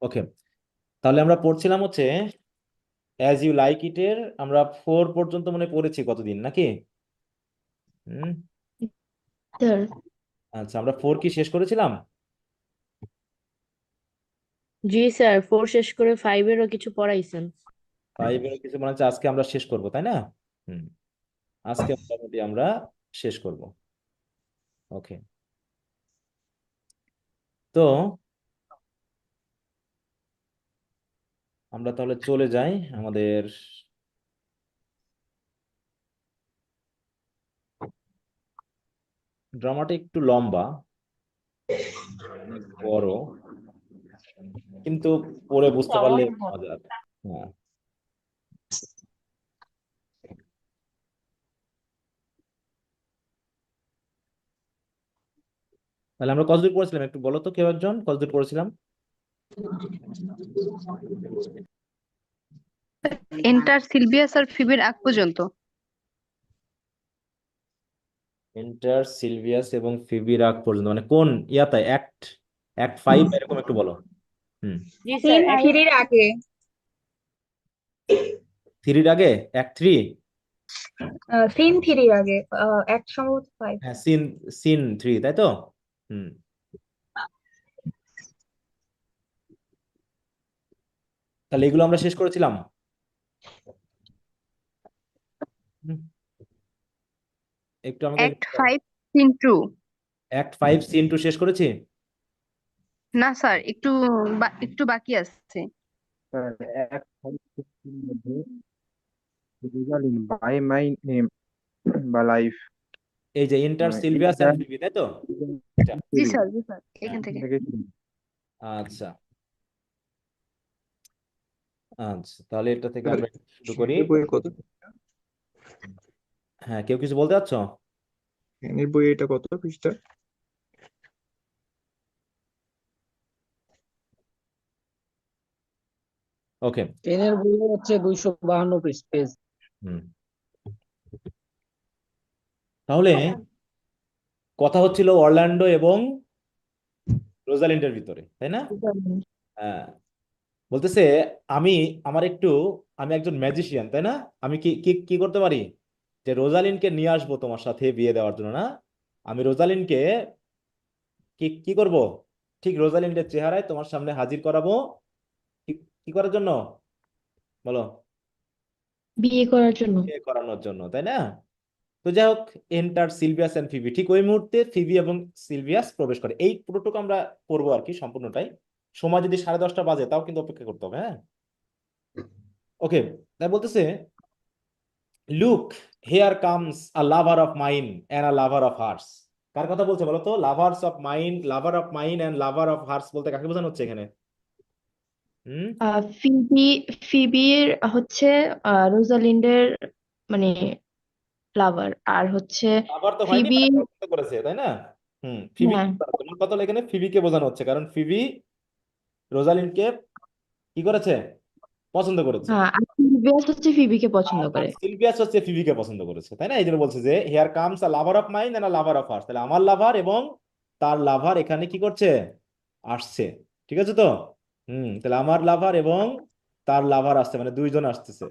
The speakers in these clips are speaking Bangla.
ওকে, তাহলে আমরা পড়ছিলাম হচ্ছে অ্যাজ ইউ লাইক ইট এর আমরা 4 পর্যন্ত মনে পড়েছি কতদিন নাকি? হুম। স্যার। আচ্ছা, আমরা 4 কি শেষ করেছিলাম? জি স্যার, 4 শেষ করে 5 এরও কিছু পড়াইছেন। 5 এর কিছু মনে হচ্ছে আজকে আমরা শেষ করব, তাই না? হুম। আজকে মোটামুটি আমরা শেষ করব। ওকে, তো আমরা তাহলে চলে যাই আমাদের ড্রামাটা একটু লম্বা, অনেক বড়, কিন্তু পড়ে বুঝতে পারলে মজার। হ্যাঁ, তাহলে আমরা কতদূর পড়েছিলাম একটু বলো তো, কেউ একজন কতদূর পড়েছিলাম? এন্টার সিলভিয়াস আর ফিবির আগ পর্যন্ত। এন্টার সিলভিয়াস এবং ফিবি রাগ পর্যন্ত, মানে কোন ইয়াতে অ্যাক্ট অ্যাক্ট 5 এরকম একটু বলো। হুম। জি স্যার, সিন থ্রির আগে। 3 আগে অ্যাক্ট 3। সিন থ্রির আগে। এক সম্ভবত 5। হ্যাঁ, সিন সিন 3, তাই তো? হুম। তাহলে এগুলো আমরা শেষ করেছিলাম। হুম, একটু আমাকে অ্যাক্ট 5 সিন 2। অ্যাক্ট 5 সিন 2 শেষ করেছি। না স্যার, একটু বাকি আছে। স্যার, এক সাইড মধ্যে রেজাল্ট বাই মাই নেম বা লাইফ, এই যে ইন্টার এটা সিলভিয়াস এন্ড ফিবি, তাই তো? এটা। জি স্যার, জি স্যার, হ্যাঁ, এখান থেকে। আচ্ছা আচ্ছা, তাহলে এটা থেকে স্যার, আমরা শুরু করি। এর বইয়ে কত হ্যাঁ, কেউ কিছু বলতে চাচ্ছ? এর বইয়ে এটা কত পৃষ্ঠা? ওকে। টেনের বই হচ্ছে 252 পেজ। হুম। তাহলে কথা হচ্ছিল অরল্যান্ডো এবং রোজালিন্ডের ভিতরে, তাই না? হ্যাঁ, বলতেছে আমি আমার একটু আমি একজন ম্যাজিশিয়ান, তাই না? আমি কি কি কি করতে পারি, যে রোজালিনকে নিয়ে আসবো তোমার সাথে বিয়ে দেওয়ার জন্য, না? আমি রোজালিনকে কি কি করব, ঠিক রোজালিন্ডের চেহারায় তোমার সামনে হাজির করাবো। কি কি করার জন্য বলো? বিয়ে করার জন্য। বিয়ে করানোর জন্য, তাই না? তো যাই হোক, এন্টার সিলভিয়াস এন্ড ফিবি, ঠিক ওই মুহূর্তে ফিবি এবং সিলভিয়াস প্রবেশ করে। এই পুরোটুকু আমরা পড়বো আর কি, সম্পূর্ণটাই। সময় যদি 10:30 বাজে তাও কিন্তু অপেক্ষা করতে হবে, হ্যাঁ। ওকে, তাই বলতেছে look, here comes a lover of mine and a lover of hers. কার কথা বলছে বলো তো? Lover of mine and lover of hers বলতে কাকে বোঝানো হচ্ছে এখানে? হুম। ফিবি ফিবির হচ্ছে রোজালিন্ডের মানে লাভার, আর হচ্ছে লাভার তো হয়নি, ফিবি। মানে পছন্দ করেছে, তাই না? হুম, ফিবি, হ্যাঁ। তোমার কথা হলো এখানে ফিবিকে বোঝানো হচ্ছে, কারণ ফিবি রোজালিনকে কি করেছে? পছন্দ করেছে। হ্যাঁ, আর সিলভিয়াস হচ্ছে ফিবিকে পছন্দ আর করে। সিলভিয়াস হচ্ছে ফিবিকে পছন্দ করেছে, তাই না? এই জন্য বলছে যে here comes a lover of mine and a lover of hers. তাহলে আমার লাভার এবং তার লাভার এখানে কি করছে? আসছে। ঠিক আছে তো? হুম, তাহলে আমার লাভার এবং তার লাভার আসছে, মানে দুইজন আসতেছে।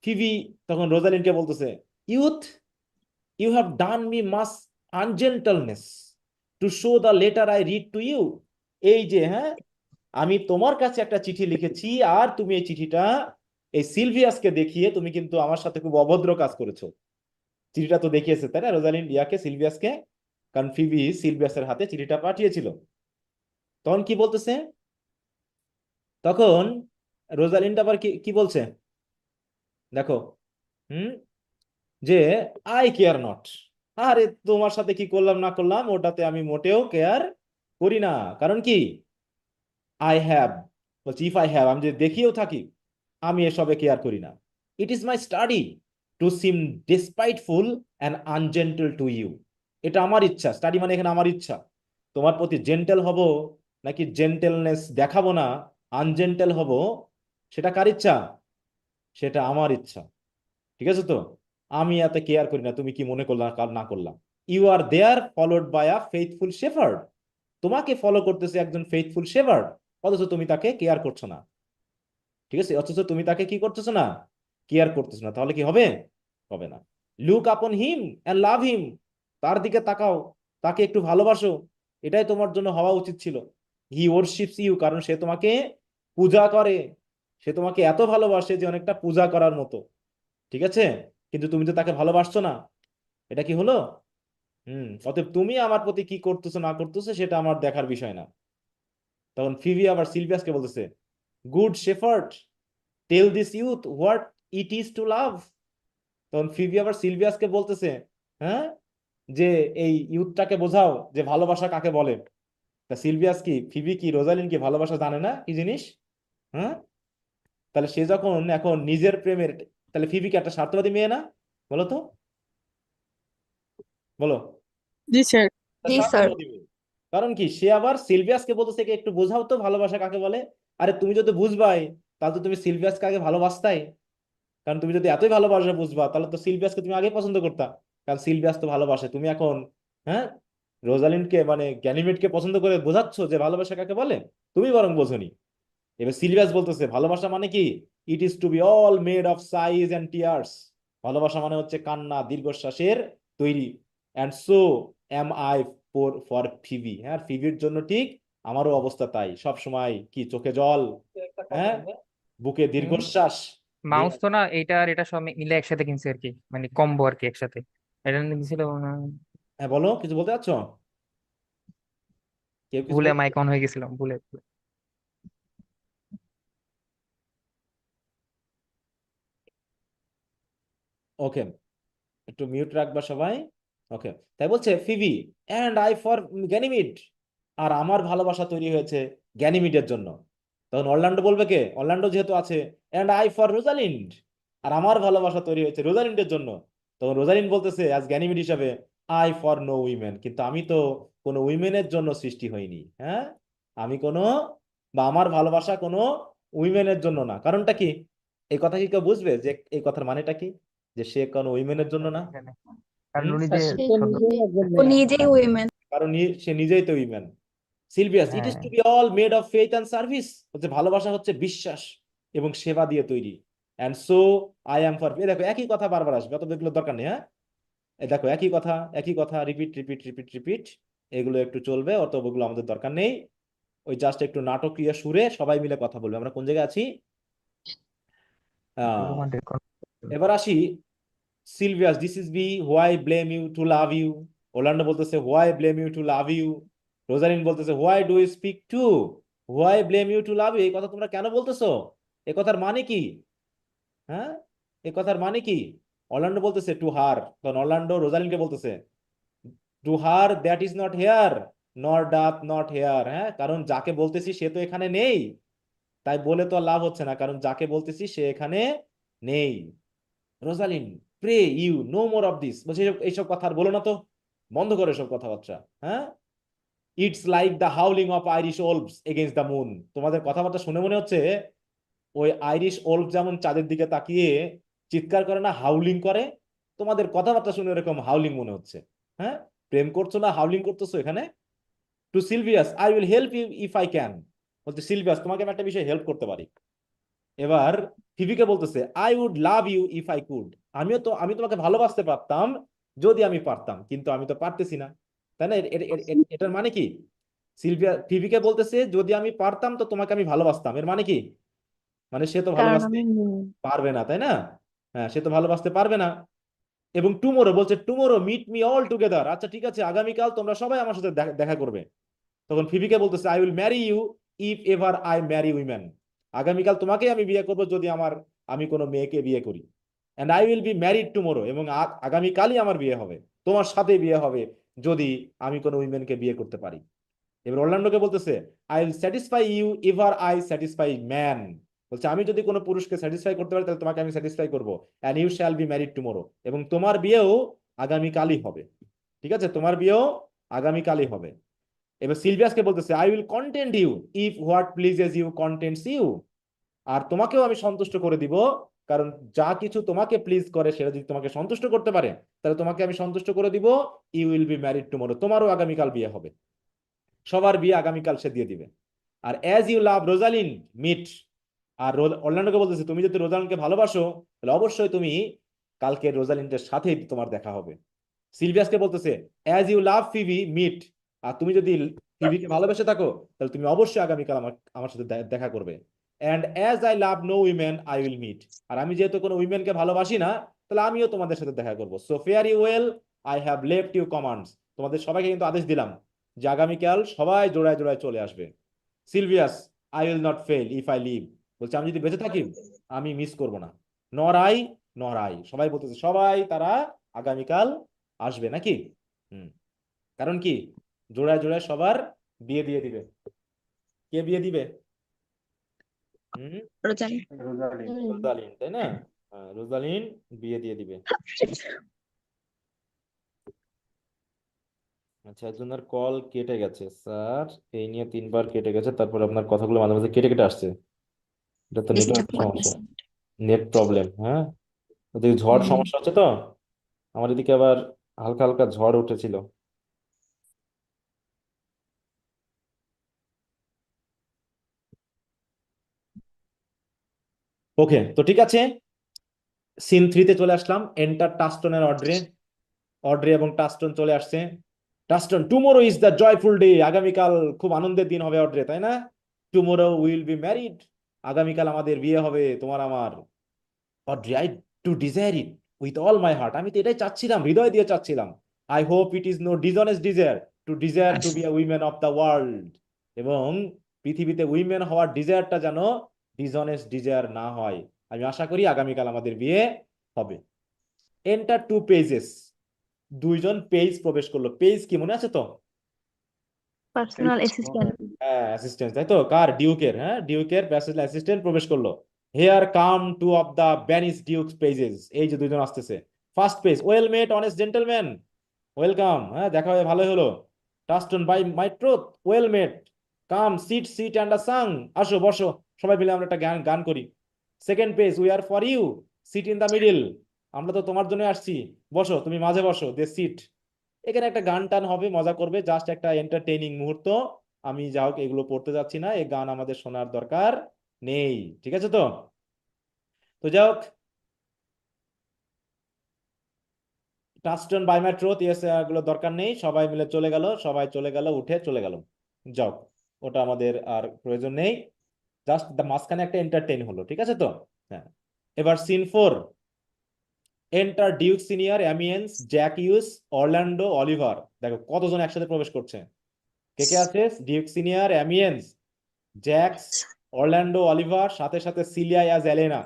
ফিবি তখন রোজালিনকে বলতেছে, youth, you have done me much ungentleness to show the letter I read to you. এই যে, হ্যাঁ, আমি তোমার কাছে একটা চিঠি লিখেছি, আর তুমি এই চিঠিটা এই সিলভিয়াসকে দেখিয়ে তুমি কিন্তু আমার সাথে খুব অভদ্র কাজ করেছো। চিঠিটা তো দেখিয়েছে, তাই না, রোজালিন্ড ইয়াকে, সিলভিয়াসকে, কারণ ফিবি সিলভিয়াসের হাতে চিঠিটা পাঠিয়েছিল। তখন কি বলতেছে? তখন রোজালিন্ড আবার কি কি বলছে দেখো। হুম, যে আই কেয়ার নট। আরে তোমার সাথে কি করলাম না করলাম ওটাতে আমি মোটেও কেয়ার করি না। কারণ কি? আই হ্যাভ, বলছি ইফ আই হ্যাভ, আমি যদি দেখিয়েও থাকি, আমি এসবে কেয়ার করি না। It is my study to seem despiteful and ungentle to you. এটা আমার ইচ্ছা, স্টাডি মানে এখানে আমার ইচ্ছা, তোমার প্রতি জেন্টেল হব নাকি জেন্টেলনেস দেখাবো না, আনজেন্টেল হব, সেটা কার ইচ্ছা? সেটা আমার ইচ্ছা। ঠিক আছে তো? আমি এত কেয়ার করি না তুমি কি মনে করলাম কার না করলাম। You are there followed by a faithful shepherd. তোমাকে ফলো করতেছে একজন ফেইথফুল শেফার্ড। অথচ তুমি তাকে কেয়ার করছো না, ঠিক আছে, অথচ তুমি তাকে কি করতেছো না, কেয়ার করতেছো না, তাহলে কি হবে? হবে না। লুক আপন হিম অ্যান্ড লাভ হিম, তার দিকে তাকাও, তাকে একটু ভালোবাসো, এটাই তোমার জন্য হওয়া উচিত ছিল। হি ওরশিপস ইউ, কারণ সে তোমাকে পূজা করে, সে তোমাকে এত ভালোবাসে যে অনেকটা পূজা করার মতো, ঠিক আছে, কিন্তু তুমি তো তাকে ভালোবাসছো না, এটা কি হলো? অতএব তুমি আমার প্রতি কি করতেছো না করতেছো সেটা আমার দেখার বিষয় না। তখন ফিবি আবার সিলভিয়াসকে বলতেছে, good shepherd, tell this youth what it is to love. তখন ফিবি আবার সিলভিয়াসকে বলতেছে, হ্যাঁ, যে এই ইউথটাকে বোঝাও যে ভালোবাসা কাকে বলে। তা সিলভিয়াস কি, ফিবি কি, রোজালিন কি ভালোবাসা জানে না কি জিনিস? হ্যাঁ, তাহলে সে যখন এখন নিজের প্রেমের, তাহলে ফিবি কি একটা স্বার্থবাদী মেয়ে না? বলো তো, বলো। জি স্যার। একটা জি স্যার। স্বার্থবাদী মেয়ে। কারণ কি, সে আবার সিলভিয়াসকে বলতেছে কি একটু বোঝাও তো ভালোবাসা কাকে বলে। আরে তুমি যদি বুঝবাই তাহলে তো তুমি সিলভিয়াসকে আগে ভালোবাসতাই, কারণ তুমি যদি এতই ভালোবাসা বুঝবা তাহলে তো সিলভিয়াসকে তুমি আগে পছন্দ করতা, কারণ সিলভিয়াস তো ভালোবাসে। তুমি এখন, হ্যাঁ, রোজালিন্ডকে মানে গ্যানিমেডকে পছন্দ করে বোঝাচ্ছ যে ভালোবাসা কাকে বলে, তুমি বরং বোঝনি। এবার সিলভিয়াস বলতেছে ভালোবাসা মানে কি, it is to be all made of sighs and tears, ভালোবাসা মানে হচ্ছে কান্না দীর্ঘশ্বাসের তৈরি। And so am I for for Phoebe, হ্যাঁ, ফিবির জন্য ঠিক আমারও অবস্থা তাই, সব সময় কি চোখে জল, হ্যাঁ, বুকে দীর্ঘশ্বাস। মাউস তো না, এইটা আর এটা সব মিলে একসাথে কিনছে আর কি, মানে কম্বো আর কি একসাথে। এটা কিনছিল হ্যাঁ, বলো, কিছু বলতে চাচ্ছ? কেউ কিছু ভুলে বলতে? মাইক অন হয়ে গেছিলাম, ভুলে ভুলে। ওকে, একটু মিউট রাখবা সবাই। ওকে, তাই বলছে Phebe, and I for Ganymede, আর আমার ভালোবাসা তৈরি হয়েছে গ্যানিমিডের জন্য। তখন অরল্যান্ডো বলবে, কে, অরল্যান্ডো যেহেতু আছে, অ্যান্ড আই ফর রোজালিন্ড, আর আমার ভালোবাসা তৈরি হয়েছে রোজালিন্ডের জন্য। তখন রোজালিন্ড বলতেছে অ্যাজ গ্যানিমিড হিসাবে, আই ফর নো উইমেন, কিন্তু আমি তো কোনো উইমেনের জন্য সৃষ্টি হইনি, হ্যাঁ, আমি কোনো, বা আমার ভালোবাসা কোনো উইমেনের জন্য না। কারণটা কি, এই কথা কি কেউ বুঝবে যে এই কথার মানেটা কি, যে সে কোনো উইমেনের জন্য না? কারণ হুম, উনি স্যার যে সে সে তো ছোট। নিজেই একজন ও মেয়ে। নিজেই উইমেন। কারণ সে নিজেই তো উইমেন। সিলভিয়াস, ইট ইজ হ্যাঁ, to be all made of faith and service, হচ্ছে ভালোবাসা হচ্ছে বিশ্বাস এবং সেবা দিয়ে তৈরি। And so I am for, দেখো একই কথা বারবার আসবে, অত এগুলো দরকার নেই, হ্যাঁ, দেখো একই কথা একই কথা, রিপিট রিপিট রিপিট রিপিট, এগুলো একটু চলবে, অত ওগুলো আমাদের দরকার নেই। ওই জাস্ট একটু নাটকীয় সুরে সবাই মিলে কথা বলবে। আমরা কোন জায়গায় আছি? Ah romantic. এবার আসি Silvius, this is be why blame you to love you. Orlando বলতেছে why blame you to love you. Rosalind বলতেছে why do you speak to, why blame you to love you, এই কথা তোমরা কেন বলতেছো, এ কথার মানে কি, হ্যাঁ, এ কথার মানে কি? অরল্যান্ডো বলতেছে টু হার, তখন অরল্যান্ডো রোজালিনকে বলতেছে to her that is not here nor doth not hear, হ্যাঁ, কারণ যাকে বলতেছি সে তো এখানে নেই, তাই বলে তো আর লাভ হচ্ছে না, কারণ যাকে বলতেছি সে এখানে নেই। Rosalind, pray you no more of this, বলছে এইসব এইসব কথা আর বলো না তো, বন্ধ করো এসব কথাবার্তা, হ্যাঁ, it's like the হাউলিং of Irish Wolves against the moon. তোমাদের কথাবার্তা শুনে মনে হচ্ছে ওই আইরিশ ওলভ যেমন চাঁদের দিকে তাকিয়ে চিৎকার করে না, হাউলিং করে, তোমাদের কথাবার্তা শুনে এরকম হাউলিং মনে হচ্ছে, হ্যাঁ, প্রেম করছো না হাউলিং করতেছো এখানে। To Silvius, I will help you if I can, বলতে সিলভিয়াস তোমাকে আমি একটা বিষয়ে হেল্প করতে পারি। এবার ফিবিকে বলতেছে I would love you if I could, আমি তোমাকে ভালোবাসতে পারতাম যদি আমি পারতাম, কিন্তু আমি তো পারতেছি না, তাই না? এটার মানে কি, ফিবিকে বলতেছে যদি আমি পারতাম তো তোমাকে আমি ভালোবাসতাম, এর মানে কি, মানে সে তো কারণ ভালোবাসতে আমি পারবে না, তাই না? হ্যাঁ, সে তো ভালোবাসতে পারবে না। এবং টুমোরো বলছে, tomorrow meet me all together, আচ্ছা ঠিক আছে আগামীকাল তোমরা সবাই আমার সাথে দেখা করবে। তখন ফিবিকে বলতেছে I will marry you if ever I marry women, আগামীকাল তোমাকেই আমি বিয়ে করবো যদি আমি কোনো মেয়েকে বিয়ে করি। And I will be married tomorrow, এবং আগামীকালই আমার বিয়ে হবে, তোমার সাথে বিয়ে হবে যদি আমি কোনো উইমেনকে বিয়ে করতে পারি। এবার অরল্যান্ডোকে বলতেছে I will satisfy you ever I satisfy man, বলছে আমি যদি কোনো পুরুষকে স্যাটিসফাই করতে পারি তাহলে তোমাকে আমি স্যাটিসফাই করবো। And you shall be married tomorrow, এবং তোমার বিয়েও আগামীকালই হবে, ঠিক আছে, তোমার বিয়েও আগামীকালই হবে। এবার সিলভিয়াসকে বলতেছে I will content you if what pleases you contents you, আর তোমাকেও আমি সন্তুষ্ট করে দিব, কারণ যা কিছু তোমাকে প্লিজ করে সেটা যদি তোমাকে সন্তুষ্ট করতে পারে তাহলে তোমাকে আমি সন্তুষ্ট করে দিব। You will be married tomorrow, তোমারও আগামীকাল বিয়ে হবে, সবার বিয়ে আগামীকাল সে দিয়ে দিবে। আর as you love Rosalind meet, আর অর্ল্যান্ডোকে বলতেছে তুমি যদি রোজালিনকে ভালোবাসো তাহলে অবশ্যই তুমি কালকে রোজালিনের সাথেই তোমার দেখা হবে। সিলভিয়াসকে বলতেছে as you love Phebe meet, আর তুমি যদি ফিবিকে ভালোবেসে থাকো তাহলে তুমি অবশ্যই আগামীকাল আমার আমার সাথে দেখা করবে। And as I love no women I will meet, আর আমি যেহেতু কোনো উইমেনকে ভালোবাসি না তাহলে আমিও তোমাদের সাথে দেখা করবো। So fare you well, I have left you commands, তোমাদের সবাইকে কিন্তু আদেশ দিলাম যে আগামীকাল সবাই জোড়ায় জোড়ায় চলে আসবে। Silvius I will not fail if I live, বলছে আমি যদি বেঁচে থাকি আমি মিস করব না। নর আই, সবাই বলতেছে সবাই তারা আগামীকাল আসবে নাকি। কারণ কি জোড়ায় জোড়ায় সবার বিয়ে দিয়ে দিবে। কে বিয়ে দিবে? রোজালিন। রোজালিন, তাই না? রোজালিন বিয়ে দিয়ে দিবে। আচ্ছা, একজনের কল কেটে গেছে স্যার, এই নিয়ে 3 বার কেটে গেছে, তারপর আপনার কথাগুলো মাঝে মাঝে কেটে কেটে আসছে। এটা তো নেটওয়ার্ক সমস্যা, নেট প্রবলেম। হ্যাঁ, ওদিকে ঝড় সমস্যা হচ্ছে তো, আমার এদিকে আবার হালকা হালকা ঝড় উঠেছিল। ওকে, তো ঠিক আছে, সিন 3-তে চলে আসলাম। এন্টার টাস্টনের অড্রে, অড্রে এবং টাস্টন চলে আসছে। Touchstone, tomorrow is the joyful day, আগামীকাল খুব আনন্দের দিন হবে অড্রে, তাই না? টুমোরো উইল বি ম্যারিড, আগামীকাল আমাদের বিয়ে হবে তোমার আমার। Audrey, I to desire it with all my heart, আমি তো এটাই চাচ্ছিলাম, হৃদয় দিয়ে চাচ্ছিলাম। I hope it is no dishonest desire to be a women of the world, এবং পৃথিবীতে উইমেন হওয়ার ডিজায়ারটা যেন ডিসঅনেস্ট ডিজায়ার না হয়। আমি আশা করি আগামীকাল আমাদের বিয়ে হবে। এন্টার 2 পেজেস, 2জন পেজ প্রবেশ করলো। পেজ কি মনে আছে তো? Personal assistant. হ্যাঁ, অ্যাসিস্ট্যান্ট, তাই তো? কার? ডিউকের। হ্যাঁ, ডিউকের পার্সোনাল অ্যাসিস্ট্যান্ট প্রবেশ করলো। Here come 2 of the banish duke's pages, এই যে 2জন আসতেছে। First page, well met honest gentleman, welcome, হ্যাঁ দেখা হয়ে ভালোই হলো। Touchstone, by my truth, well met, come sit and a song, আসো বসো, সবাই মিলে আমরা একটা গান গান করি। Second page, we are for you, sit in the middle, আমরা তো তোমার জন্য আসছি, বসো, তুমি মাঝে বসো, দে সিট। এখানে একটা গান টান হবে, মজা করবে, জাস্ট একটা এন্টারটেইনিং মুহূর্ত। আমি যা হোক এগুলো পড়তে যাচ্ছি না, এই গান আমাদের শোনার দরকার নেই, ঠিক আছে তো? তো যাই হোক, টাস্টন, বাই মাই ট্রুথ, ইয়েস, এগুলো দরকার নেই, সবাই মিলে চলে গেল, সবাই চলে গেল, উঠে চলে গেল। যাও, ওটা আমাদের আর প্রয়োজন নেই, জাস্ট মাঝখানে একটা এন্টারটেইন হলো, ঠিক আছে তো? হ্যাঁ, এবার scene 4, enter Duke Senior, Amiens, Jaques, Orlando, Oliver. দেখো কতজন একসাথে প্রবেশ করছে। কে কে আছে? Duke Senior, Amiens, Jaques, Orlando, Oliver, সাথে সাথে সিলিয়া অ্যাজ এলেনা।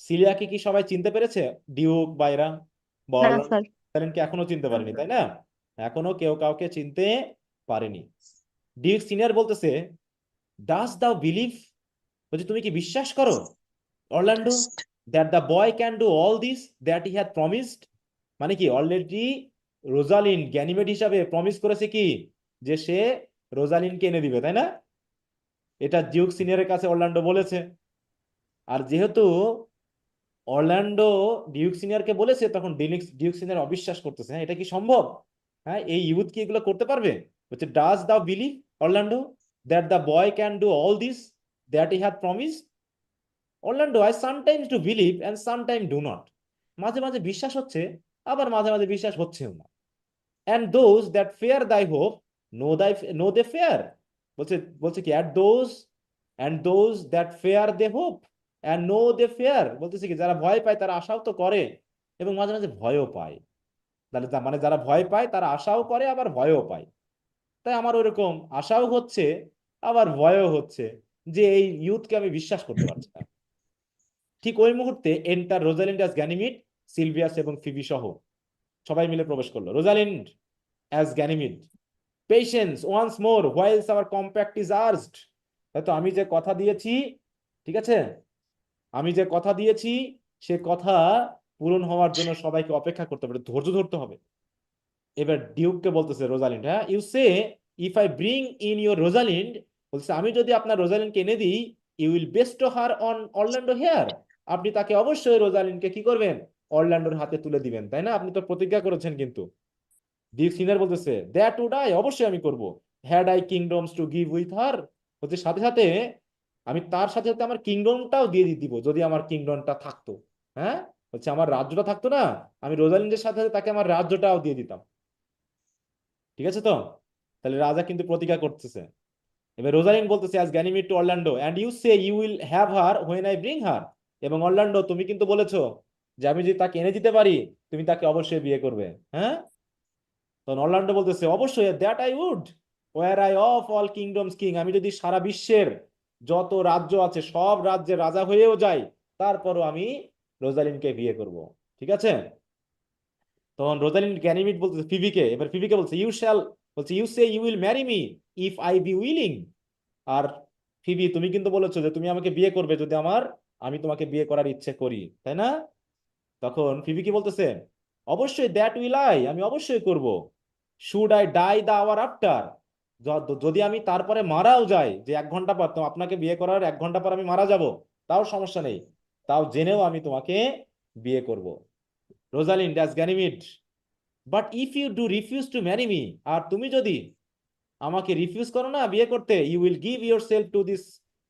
সিলিয়াকে কি সবাই চিনতে পেরেছে? ডিউক বাইরা বা না স্যার। অরল্যান্ডোকে এখনো চিনতে পারেনি, তাই না? এখনো কেউ কাউকে চিনতে পারেনি। ডিউক সিনিয়র বলতেছে, ডাস দাও বিলিভ, বলছে তুমি কি বিশ্বাস করো Orlando, that the boy can do all this that he had promised, মানে কি অলরেডি রোজালিন গ্যানিমেড হিসাবে প্রমিস করেছে কি যে সে রোজালিনকে এনে দিবে, তাই না? এটা ডিউক সিনিয়রের কাছে অরল্যান্ডো বলেছে। আর যেহেতু অরল্যান্ডো ডিউক সিনিয়রকে বলেছে, তখন ডিউক সিনিয়র অবিশ্বাস করতেছে, হ্যাঁ এটা কি সম্ভব? হ্যাঁ, এই ইউথ কি এগুলো করতে পারবে? বলছে, does thou believe Orlando that the boy can do all this that he had promised? Orlando, I sometimes do believe and sometime do not, মাঝে মাঝে বিশ্বাস হচ্ছে আবার মাঝে মাঝে বিশ্বাস হচ্ছেও না। And those that fear thy hope know they fear, বলছে বলছে কি and those that fear they hope and know they fear, বলতেছে কি যারা ভয় পায় তারা আশাও তো করে এবং মাঝে মাঝে ভয়ও পায়। তাহলে মানে যারা ভয় পায় তারা আশাও করে আবার ভয়ও পায়। তাই আমার ওরকম আশাও হচ্ছে আবার ভয়ও হচ্ছে যে এই ইউথকে আমি বিশ্বাস করতে পারছি না। ঠিক ওই মুহূর্তে enter Rosalind as Ganymede, Silvius এবং ফিবি সহ সবাই মিলে প্রবেশ করলো। Rosalind as Ganymede, patience once more whiles our compact is urged, হয়তো আমি যে কথা দিয়েছি, ঠিক আছে, আমি যে কথা দিয়েছি সে কথা পূরণ হওয়ার জন্য সবাইকে অপেক্ষা করতে হবে, ধৈর্য ধরতে হবে। এবার ডিউককে বলতেছে রোজালিন্ড, হ্যাঁ you say if I bring in your Rosalind, বলছে আমি যদি আপনার রোজালিন্ডকে এনে দিই, you will bestow her on Orlando here, আপনি তাকে অবশ্যই রোজালিন্ডকে কি করবেন? অরল্যান্ডোর হাতে তুলে দিবেন, তাই না? আপনি তো প্রতিজ্ঞা করেছেন। কিন্তু ডিউক সিনিয়র বলতেছে, দ্যাট উড আই, অবশ্যই আমি করব। Had I kingdoms to give with her, হচ্ছে সাথে সাথে আমি তার সাথে সাথে আমার কিংডমটাও দিয়ে দিব যদি আমার কিংডমটা থাকতো। হ্যাঁ, হচ্ছে আমার রাজ্যটা থাকতো না, আমি রোজালিন্ডের সাথে সাথে তাকে আমার রাজ্যটাও দিয়ে দিতাম। ঠিক আছে তো? তাহলে রাজা কিন্তু প্রতিজ্ঞা করতেছে। এবার রোজালিন্ড বলতেছে as Ganymede to Orlando and you say you will have her when I bring her. এবং অরল্যান্ডো তুমি কিন্তু বলেছো যে আমি যদি তাকে এনে দিতে পারি তুমি তাকে অবশ্যই বিয়ে করবে। হ্যাঁ, তখন অরল্যান্ডো বলতেছে অবশ্যই, that I would were I of all kingdoms king. আমি যদি সারা বিশ্বের যত রাজ্য আছে সব রাজ্যের রাজা হয়েও যাই তারপরও আমি রোজালিন্ডকে বিয়ে করব। ঠিক আছে? তখন রোজালিন্ড গ্যানিমিড বলতেছে ফিবিকে, এবার ফিবিকে বলছে ইউ শ্যাল, বলছে you say you will marry me if I be willing. আর ফিবি তুমি কিন্তু বলেছো যে তুমি আমাকে বিয়ে করবে যদি আমি তোমাকে বিয়ে করার ইচ্ছে করি, তাই না? তখন ফিবি কি বলতেছে অবশ্যই, দ্যাট উইল আই, আমি অবশ্যই করব। Should I die the hour after, যদি আমি তারপরে মারাও যাই, যে 1 ঘন্টা পর তো আপনাকে বিয়ে করার 1 ঘন্টা পর আমি মারা যাব, তাও সমস্যা নেই, তাও জেনেও আমি তোমাকে বিয়ে করব। Rosalind as Ganymede, but if you do refuse to marry me, আর তুমি যদি আমাকে রিফিউজ করো না বিয়ে করতে, you will give yourself to this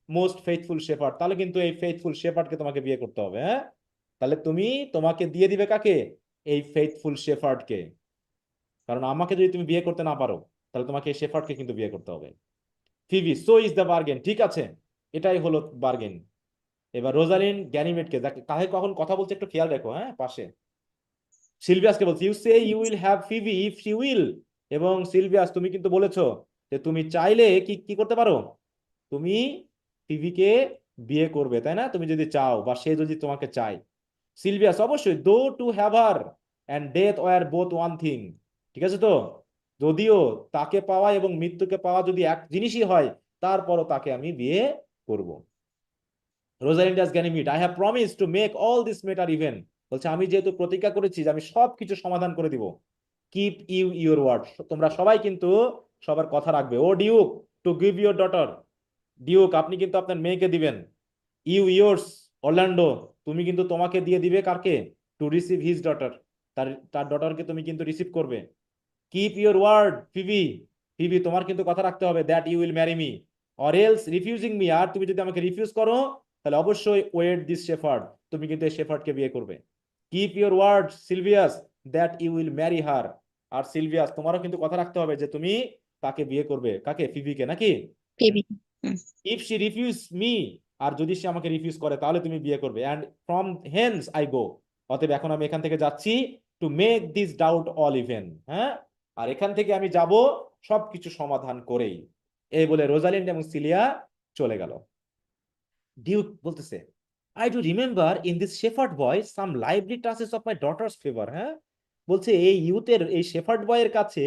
most faithful shepherd, তাহলে কিন্তু এই ফেথফুল শেপার্ডকে তোমাকে বিয়ে করতে হবে। হ্যাঁ, তাহলে তুমি তোমাকে দিয়ে দিবে কাকে? এই ফেথফুল শেপার্ডকে। কারণ আমাকে যদি তুমি বিয়ে করতে না পারো তাহলে তোমাকে এই শেপার্ডকে কিন্তু বিয়ে করতে হবে। Phoebe so is the bargain, ঠিক আছে, এটাই হলো বার্গেন। এবার রোজালিন গ্যানিমেডকে, যাকে কাহে কখন কথা বলছে একটু খেয়াল রেখো, হ্যাঁ পাশে, সিলভিয়াসকে বলছে you say you will have Phebe if she will. এবং সিলভিয়াস তুমি কিন্তু বলেছো যে তুমি চাইলে কি কি করতে পারো, তুমি ফিবিকে বিয়ে করবে, তাই না? তুমি যদি চাও বা সে যদি তোমাকে চায়। সিলভিয়াস অবশ্যই, though to have her and death were both one thing. ঠিক আছে তো? যদিও তাকে পাওয়া এবং মৃত্যুকে পাওয়া যদি এক জিনিসই হয় তারপরও তাকে আমি বিয়ে করব। Rosalind as Ganymede, I have promise to make all this matter even, বলছে আমি যেহেতু প্রতিজ্ঞা করেছি যে আমি সবকিছু সমাধান করে দিব। কিপ ইউ ইউর ওয়ার্ড, তোমরা সবাই কিন্তু সবার কথা রাখবে। ও duke, to give your daughter, duke আপনি কিন্তু আপনার মেয়েকে দিবেন। ইউ ইয়োর্স অরল্যান্ডো, তুমি কিন্তু তোমাকে দিয়ে দিবে কাকে? টু রিসিভ হিজ ডটার, তার ডটারকে তুমি কিন্তু রিসিভ করবে। Keep your word Phebe, Phebe তোমার কিন্তু কথা রাখতে হবে, that you will marry me or else refusing me, আর তুমি যদি আমাকে রিফিউজ করো তাহলে অবশ্যই ওয়েড দিস শেফার্ড, তুমি কিন্তু এই শেফার্ডকে বিয়ে করবে। Keep your word Silvius that you will marry her, আর সিলভিয়াস তোমারও কিন্তু কথা রাখতে হবে যে তুমি তাকে বিয়ে করবে, কাকে? ফিবিকে, নাকি? বেবি। ইফ শি রিফিউজ মি, আর যদি সে আমাকে রিফিউজ করে তাহলে তুমি বিয়ে করবে। And from hence I go, অতএব এখন আমি এখান থেকে যাচ্ছি, to make this doubt all even. হ্যাঁ, আর এখান থেকে আমি যাব সবকিছু সমাধান করেই। এই বলে রোজালিন্ড এবং সিলিয়া চলে গেল। ডিউক বলতেছে I do remember in this shepherd boy some lively touches of my daughter's favour. হ্যাঁ, বলছে এই ইউথের এই শেফার্ড বয়ের কাছে,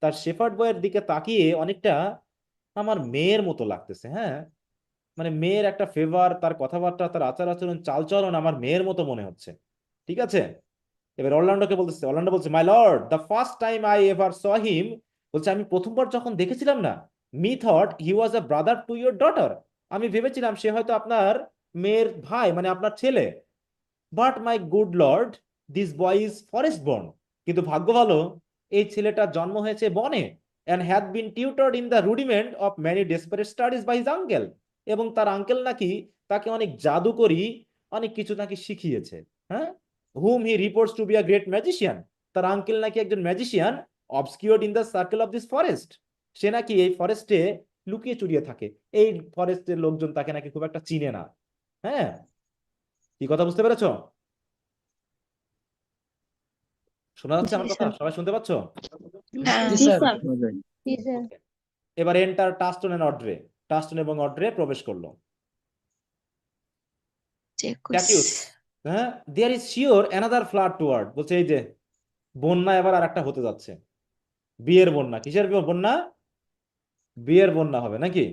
তার শেফার্ড বয়ের দিকে তাকিয়ে অনেকটা আমার মেয়ের মতো লাগতেছে। হ্যাঁ, মানে মেয়ের একটা ফেভার, তার কথাবার্তা, তার আচার আচরণ, চালচলন আমার মেয়ের মতো মনে হচ্ছে। ঠিক আছে? এবার অরল্যান্ডোকে বলতেছে, অরল্যান্ডো বলছে my lord, the first time I ever saw him, বলছে আমি প্রথমবার যখন দেখেছিলাম না, methought he was a brother to your daughter, আমি ভেবেছিলাম সে হয়তো আপনার মেয়ের ভাই, মানে আপনার ছেলে। But my good Lord, this boy is forest born, কিন্তু ভাগ্য ভালো এই ছেলেটার জন্ম হয়েছে বনে, and hath been tutored in the rudiment of many desperate studies by his uncle, এবং তার আঙ্কেল নাকি তাকে অনেক জাদুকরি অনেক কিছু নাকি শিখিয়েছে। হ্যাঁ, whom he reports to be a great magician, তার আঙ্কেল নাকি একজন magician, obscured in the circle of this forest, সে নাকি এই ফরেস্টে লুকিয়ে চুরিয়ে থাকে, এই ফরেস্টের লোকজন তাকে নাকি খুব একটা চিনে না। হ্যাঁ, কি কথা বুঝতে পেরেছো? শোনা যাচ্ছে আমার কথা? সবাই শুনতে পাচ্ছ? হ্যাঁ। জি জি স্যার। স্যার। শোনা যায়। জি স্যার। এবার enter Touchstone and Audrey, Touchstone এবং অড্রে প্রবেশ করলো। ট্যাকিউস, হ্যাঁ, there is sure another flood toward, বলছে এই যে বন্যা এবার আর একটা হতে যাচ্ছে, বিয়ের বন্যা। কিসের বন্যা? বিয়ের বন্যা হবে নাকি?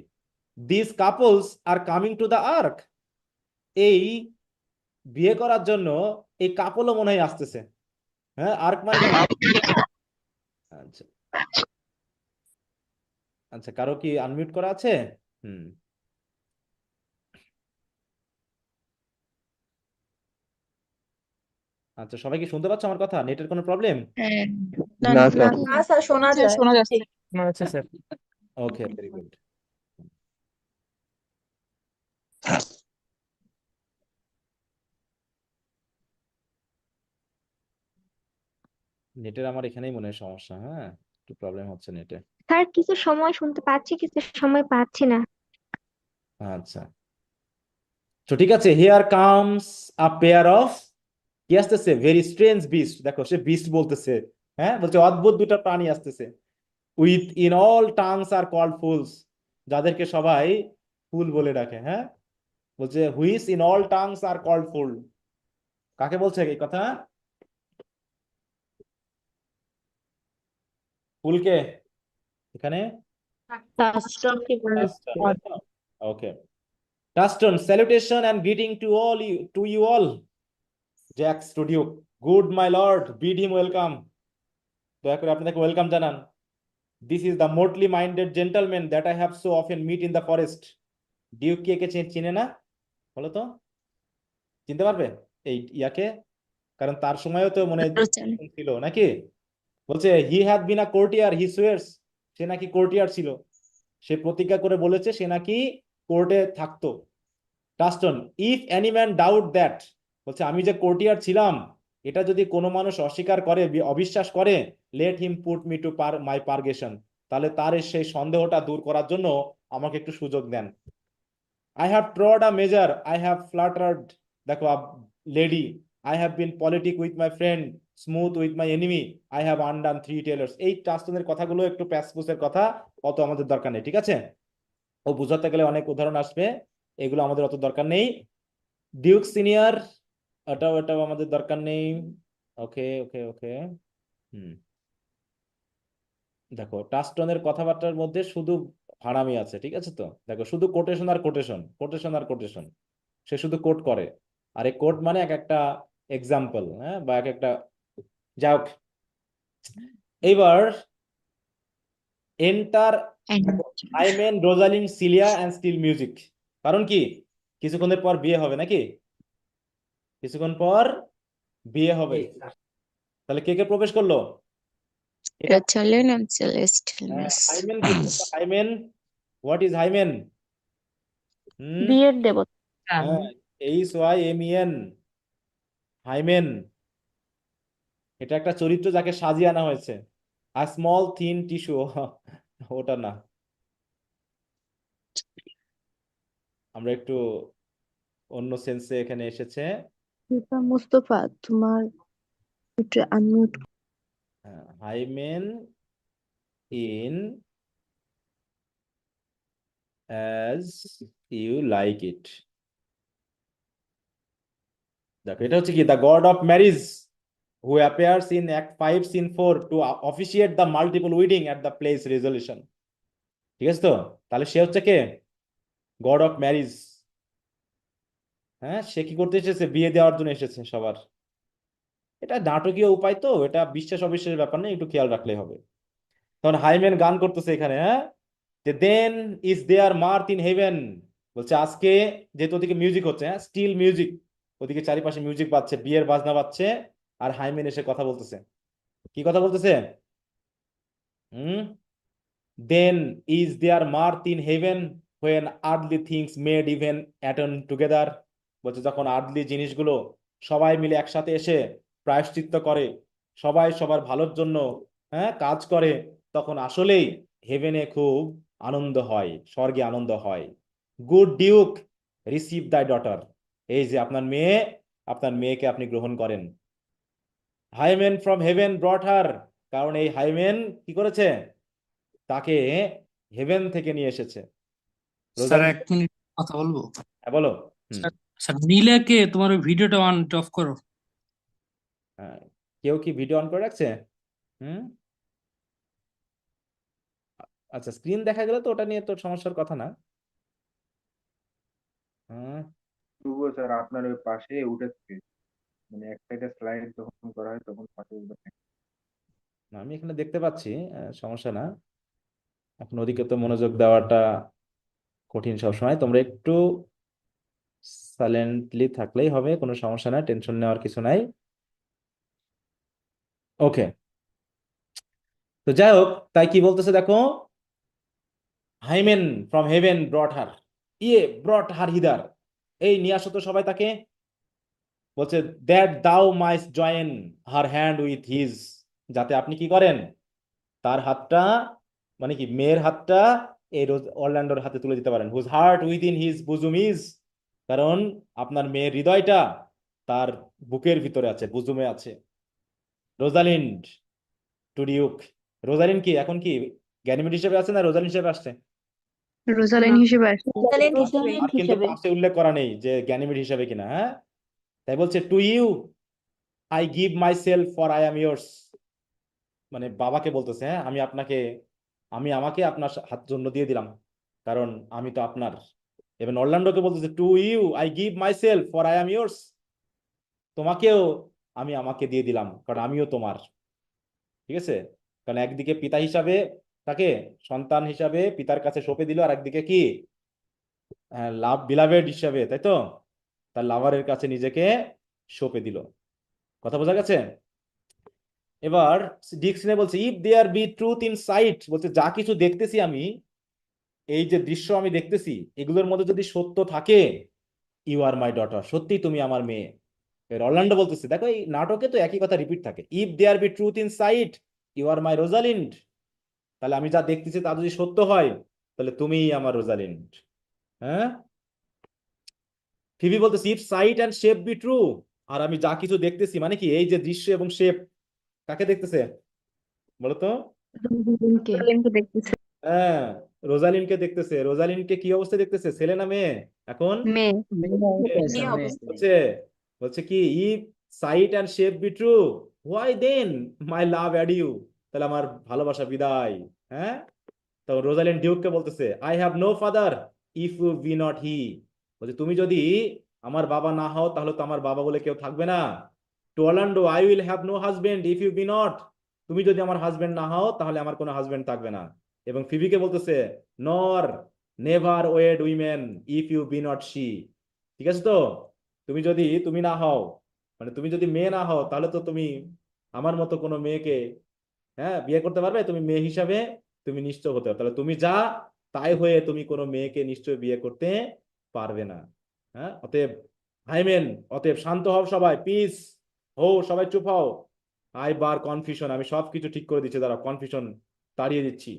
This couples are coming to the ark, এই বিয়ে করার জন্য এই কাপলও মনে হয় আসতেছে। হ্যাঁ, আর্ক মানে আচ্ছা আচ্ছা, কারো কি আনমিউট করা আছে? হুম, আচ্ছা, সবাই কি শুনতে পাচ্ছ আমার কথা? নেটের কোনো প্রবলেম? হ্যাঁ। না স্যার। না স্যার, শোনা যায়। শোনা যাচ্ছে। শোনা যাচ্ছে স্যার। ওকে, ভেরি গুড। নেটের আমার এখানেই মনে হয় সমস্যা, হ্যাঁ, একটু প্রবলেম হচ্ছে নেটে। স্যার কিছু সময় শুনতে পাচ্ছি, কিছু সময় পাচ্ছি না। আচ্ছা, তো ঠিক আছে, here comes a pair of, কি আসতেছে, ভেরি স্ট্রেঞ্জ বিস্ট, দেখো সে বিস্ট বলতেছে, হ্যাঁ, বলছে অদ্ভুত দুটা প্রাণী আসতেছে, within all tongues are called fools, যাদেরকে সবাই ফুল বলে ডাকে, হ্যাঁ, বলছে which in all tongues are called fool, কাকে বলছে এই কথা, ফুলকে এখানে, কাস্টমকে বলে ওকে, Touchstone, salutation and greeting to all you, to you all, Jaques to duke, good my lord, bid him welcome, দয়া করে আপনাদেরকে ওয়েলকাম জানান, this is the motley minded gentleman that I have so often meet in the forest, Duke কি একে চিনে না, বলো তো, চিনতে পারবে এই ইয়াকে, কারণ তার সময়ও তো মনে হয় ছিল নাকি, বলছে he had been a courtier হি সুয়েয়ার্স, সে নাকি কোর্টিয়ার ছিল, সে প্রতিজ্ঞা করে বলেছে সে নাকি কোর্টে থাকতো, Touchstone, if any man doubt that, বলছে আমি যে কোর্টিয়ার ছিলাম এটা যদি কোনো মানুষ অস্বীকার করে, অবিশ্বাস করে, let him put me to my purgation, তাহলে তার সেই সন্দেহটা দূর করার জন্য আমাকে একটু সুযোগ দেন, I have trod a measure, I have flattered, দেখো lady, I have been politic with my friend, smooth with my enemy, I have undone three tailors, এই টাস্টনের কথাগুলো একটু প্যাসপুসের কথা, অত আমাদের দরকার নেই, ঠিক আছে, ও বুঝাতে গেলে অনেক উদাহরণ আসবে, এগুলো আমাদের অত দরকার নেই, ডিউক সিনিয়র, এটাও আমাদের দরকার নেই, ওকে ওকে ওকে, দেখো টাস্টনের কথাবার্তার মধ্যে শুধু হারামি আছে, ঠিক আছে, তো দেখো শুধু কোটেশন আর কোটেশন, কোটেশন আর কোটেশন, সে শুধু কোট করে, আর এই কোট মানে এক একটা এক্সাম্পল, হ্যাঁ, বা এক একটা, যাই হোক, এইবার enter Hymen, Rosalind, Celia and still music, কারণ কি কিছুক্ষণের পর বিয়ে হবে নাকি, কিছুক্ষণ পর বিয়ে হবে, তাহলে কে কে প্রবেশ করলো, এটা Italian and Celestial Miss. Hymen কি, হাইমেন, হোয়াট ইজ হাইমেন, বিয়ের দেবতা হ্যাঁ, HYMEN, হাইমেন, এটা একটা চরিত্র যাকে সাজিয়ে আনা হয়েছে, আ স্মল থিন টিস্যু, ওটা না, আমরা একটু অন্য সেন্সে এখানে এসেছে, মুস্তফা, তোমার একটু unmute. Hymen in as you like it, দেখো এটা হচ্ছে কি, the god of marriage who appears in Act 5 Scene 4 to officiate the multiple wedding at the place resolution, ঠিক আছে, তো তাহলে সে হচ্ছে কে, গড অফ ম্যারিজ, হ্যাঁ, সে কি করতে এসেছে, বিয়ে দেওয়ার জন্য এসেছে সবার, এটা নাটকীয় উপায়, তো এটা বিশ্বাস অবিশ্বাসের ব্যাপার নেই, একটু খেয়াল রাখলেই হবে, তখন হাইমেন গান করতেছে এখানে, হ্যাঁ, যে then is there mirth in heaven, বলছে আজকে যেহেতু ওদিকে মিউজিক হচ্ছে, হ্যাঁ, স্টিল মিউজিক, ওদিকে চারিপাশে মিউজিক বাজছে, বিয়ের বাজনা বাজছে, আর হাইমেন এসে কথা বলতেছে, কি কথা বলতেছে, then is there mirth in heaven when earthly things made even atone together, বলছে যখন আর্থলি জিনিসগুলো সবাই মিলে একসাথে এসে প্রায়শ্চিত্ত করে, সবাই সবার ভালোর জন্য, হ্যাঁ, কাজ করে, তখন আসলেই হেভেনে খুব আনন্দ হয়, স্বর্গে আনন্দ হয়, গুড ডিউক রিসিভ দাই ডটার, এই যে আপনার মেয়ে, আপনার মেয়েকে আপনি গ্রহণ করেন, হাইমেন ফ্রম হেভেন ব্রট হার, কারণ এই হাইমেন কি করেছে, তাকে হেভেন থেকে নিয়ে এসেছে, স্যার রোজালিন, 1 মিনিট কথা বলবো। হ্যাঁ বলো, স্যার স্যার নীলাকে তোমার ওই ভিডিওটা অন অফ করো। হ্যাঁ, কেউ কি ভিডিও অন করে রাখছে, হুম, আচ্ছা, স্ক্রিন দেখা গেলে তো ওটা নিয়ে তো সমস্যার কথা না, হুম, তবুও স্যার আপনার ওই পাশে উঠেছে, মানে এক সাইডে স্লাইড যখন করা হয় তখন পাশে উঠে থাকে। আমি এখানে দেখতে পাচ্ছি, সমস্যা না, এখন ওদিকে তো মনোযোগ দেওয়াটা কঠিন সবসময়, তোমরা একটু সাইলেন্টলি থাকলেই হবে, কোনো সমস্যা না, টেনশন নেওয়ার কিছু নাই, ওকে, তো যাই হোক, তাই কি বলতেছে দেখো, Hymen from heaven brought her, brought her hither, এই নিয়ে আসো তো সবাই তাকে। বলছে that thou mightst join her hand with his, যাতে আপনি কি করেন, তার হাতটা, মানে কি মেয়ের হাতটা এই অরল্যান্ডোর হাতে তুলে দিতে পারেন। Whose heart within his bosom is, কারণ আপনার মেয়ের হৃদয়টা তার বুকের ভিতরে আছে, বুজুমে আছে। রোজালিন্ড টু ডিউক, রোজালিন কি এখন কি গ্যানিমেড হিসেবে আছে না রোজালিন হিসেবে আসছে? রোজালিন হিসেবে আসছে। রোজালিন্ড আর হিসেবে। আর কিন্তু পাশে উল্লেখ করা নেই যে গ্যানিমেড হিসেবে কিনা, হ্যাঁ। তাই বলছে to you I give myself for I am yours, মানে বাবাকে বলতেছে, হ্যাঁ আমি আমাকে আপনার হাত জন্য দিয়ে দিলাম, কারণ আমি তো আপনার। এবার অরল্যান্ডোকে বলতেছে to you I give myself for I am yours, তোমাকেও আমি আমাকে দিয়ে দিলাম, কারণ আমিও তোমার। ঠিক আছে, কারণ একদিকে পিতা হিসাবে তাকে, সন্তান হিসাবে পিতার কাছে সঁপে দিল, আর একদিকে কি লাভ বিলাভেড হিসাবে, তাই তো, তার লাভারের কাছে নিজেকে সঁপে দিল। কথা বোঝা গেছে? এবার ডিকসনে বলছে if there be truth in sight, বলছে যা কিছু দেখতেছি আমি, এই যে দৃশ্য আমি দেখতেছি, এগুলোর মধ্যে যদি সত্য থাকে, ইউ আর মাই ডটার, সত্যি তুমি আমার মেয়ে। অরল্যান্ডো বলতেছে, দেখো এই নাটকে তো একই কথা রিপিট থাকে, if there be truth in sight you are my Rosalind, তাহলে আমি যা দেখতেছি তা যদি সত্য হয়, তাহলে তুমিই আমার রোজালিন্ড। হ্যাঁ, ফিবি বলতেছে if sight and shape be true, আর আমি যা কিছু দেখতেছি, মানে কি এই যে দৃশ্য এবং শেপ, কাকে দেখতেছে বলতো? রোজালিনকে দেখতেছে। হ্যাঁ, রোজালিনকে দেখতেছে। রোজালিনকে কি অবস্থায় দেখতেছে, ছেলে না মেয়ে এখন? মেয়ে। মেয়ে অবস্থা। বলছে বলছে কি if sight and shape be true why then my love adieu, তাহলে আমার ভালোবাসা বিদায়। হ্যাঁ, তো রোজালিন ডিউককে বলতেছে I have no father if you be not he, বলছে তুমি যদি আমার বাবা না হও তাহলে তো আমার বাবা বলে কেউ থাকবে না। To Orlando I will have no husband if you be not, তুমি যদি আমার হাজবেন্ড না হও তাহলে আমার কোনো হাজবেন্ড থাকবে না। এবং ফিবিকে বলতেছে nor never wed women if you be not she, ঠিক আছে তো, তুমি যদি তুমি না হও, মানে তুমি যদি মেয়ে না হও, তাহলে তো তুমি আমার মতো কোনো মেয়েকে, হ্যাঁ, বিয়ে করতে পারবে? তুমি মেয়ে হিসাবে তুমি নিশ্চয় হতে হবে, তাহলে তুমি যা তাই হয়ে তুমি কোনো মেয়েকে নিশ্চয় বিয়ে করতে পারবে না। হ্যাঁ, অতএব হাইমেন, অতএব শান্ত হও সবাই, পিস হো, সবাই চুপ হও। আই বার কনফিউশন, আমি সবকিছু ঠিক করে দিচ্ছি, দাঁড়াও, কনফিউশন তাড়িয়ে দিচ্ছি।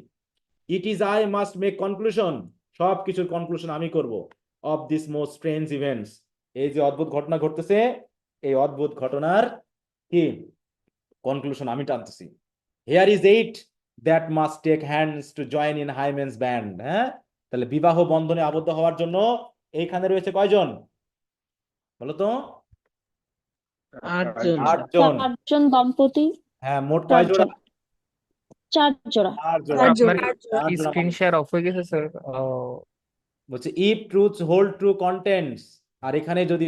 It is I must make conclusion, সব কিছুর কনক্লুশন আমি করব, of this most strange events, এই যে অদ্ভুত ঘটনা ঘটতেছে, এই অদ্ভুত ঘটনার কি কনক্লুশন আমি টানতেছি। Here is eight that must take hands to join in Hymen's band. হ্যাঁ, তাহলে বিবাহ বন্ধনে আবদ্ধ হওয়ার জন্য এইখানে রয়েছে কয়জন বলো তো? আটজন। 8জন। চারজন দম্পতি, হ্যাঁ, মোট কয় জোড়া? 4 জোড়া। 4 জোড়া। আপনার চার জোড়া স্ক্রিন মানুষ। শেয়ার অফ হয়ে গেছে স্যার? বলছে if truth hold true contents, আর এখানে যদি,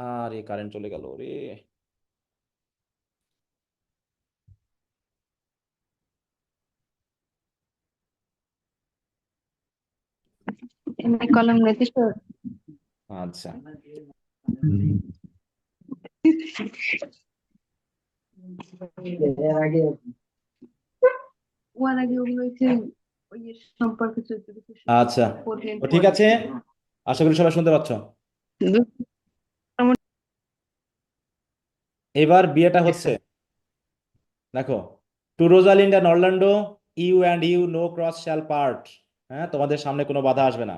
আরে কারেন্ট চলে গেল রে, কলম নীতিশ। আচ্ছা, ওর আগে ওগুলো হচ্ছে ওই সম্পর্কে চলতে আচ্ছা, তো ঠিক আছে, আশা করি সবাই শুনতে পাচ্ছ। এবার বিয়েটা হচ্ছে, দেখো, to Rosalind and Orlando you no cross shall part, হ্যাঁ, তোমাদের সামনে কোনো বাধা আসবে না।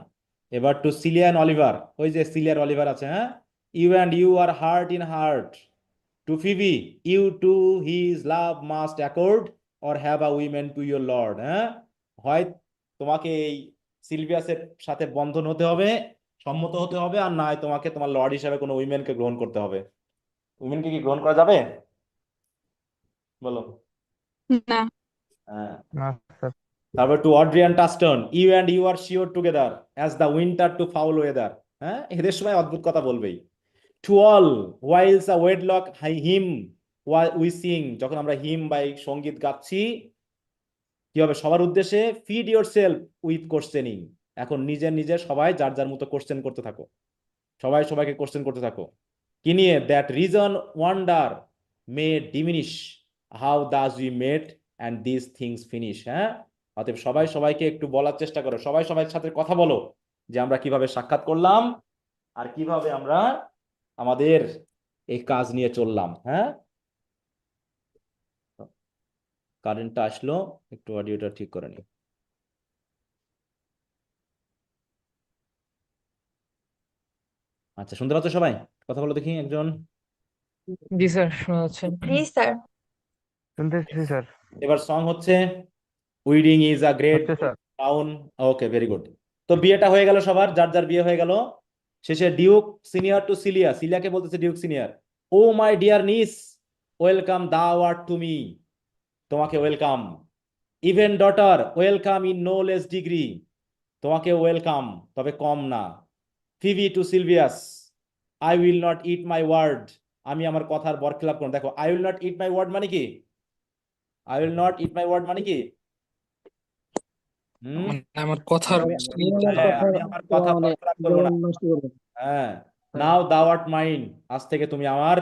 এবার টু সিলিয়ান অলিভার, ওই যে সিলিয়ার অলিভার আছে, হ্যাঁ, you are heart in heart. To Phebe you to his love must accord or have a women to your lord, হ্যাঁ, হয় তোমাকে এই সিলভিয়াসের সাথে বন্ধন হতে হবে, সম্মত হতে হবে, আর নয় তোমাকে তোমার লর্ড হিসাবে কোনো উইমেনকে গ্রহণ করতে হবে। উইমেনকে কি গ্রহণ করা যাবে বলো? না। হ্যাঁ। না স্যার। তারপর to Audrey Touchstone you are sure together as the winter to foul weather, হ্যাঁ, এদের সময় অদ্ভুত কথা বলবেই। To all whiles a wedlock hymn we sing, যখন আমরা হিম বা এই সঙ্গীত গাচ্ছি, কি হবে সবার উদ্দেশ্যে, feed your self with questioning, এখন নিজের নিজের সবাই যার যার মতো কোশ্চেন করতে থাকো, সবাই সবাইকে কোশ্চেন করতে থাকো, কি নিয়ে? That reason wonder may diminish how thus we met and this things finish, হ্যাঁ, অতএব সবাই সবাইকে একটু বলার চেষ্টা করো, সবাই সবাই সাথে কথা বলো যে আমরা কিভাবে সাক্ষাৎ করলাম আর কিভাবে আমরা আমাদের এই কাজ নিয়ে চললাম। হ্যাঁ, কারেন্টটা আসলো, একটু অডিওটা ঠিক করে নি। আচ্ছা, শুনতে পাচ্ছ সবাই? কথা বলো দেখি একজন। জি স্যার, শোনা যাচ্ছে। জি স্যার। শুনতেছি স্যার। এবার সং হচ্ছে উইডিং ইজ আ গ্রেট হচ্ছে স্যার। টাউন। ওকে, ভেরি গুড। তো বিয়েটা হয়ে গেল সবার, যার যার বিয়ে হয়ে গেল। শেষে ডিউক সিনিয়র টু সিলিয়া, সিলিয়াকে বলতেছে duke senior, O my dear niece, welcome thou are to me, তোমাকে welcome. Even daughter, welcome in no less degree, তোমাকে ওয়েলকাম, তবে কম না। Phebe to Silvius, I will not eat my word, আমি আমার কথার বরখেলাপ করব। দেখো, I will not eat my word মানে কি? I will not eat my word মানে কি? হুম, মানে আমার কথার হ্যাঁ, আমি আমার কথা বরখেলাপ করবো না। হ্যাঁ, নাও দাও আর্ট মাইন, আজ থেকে তুমি আমার।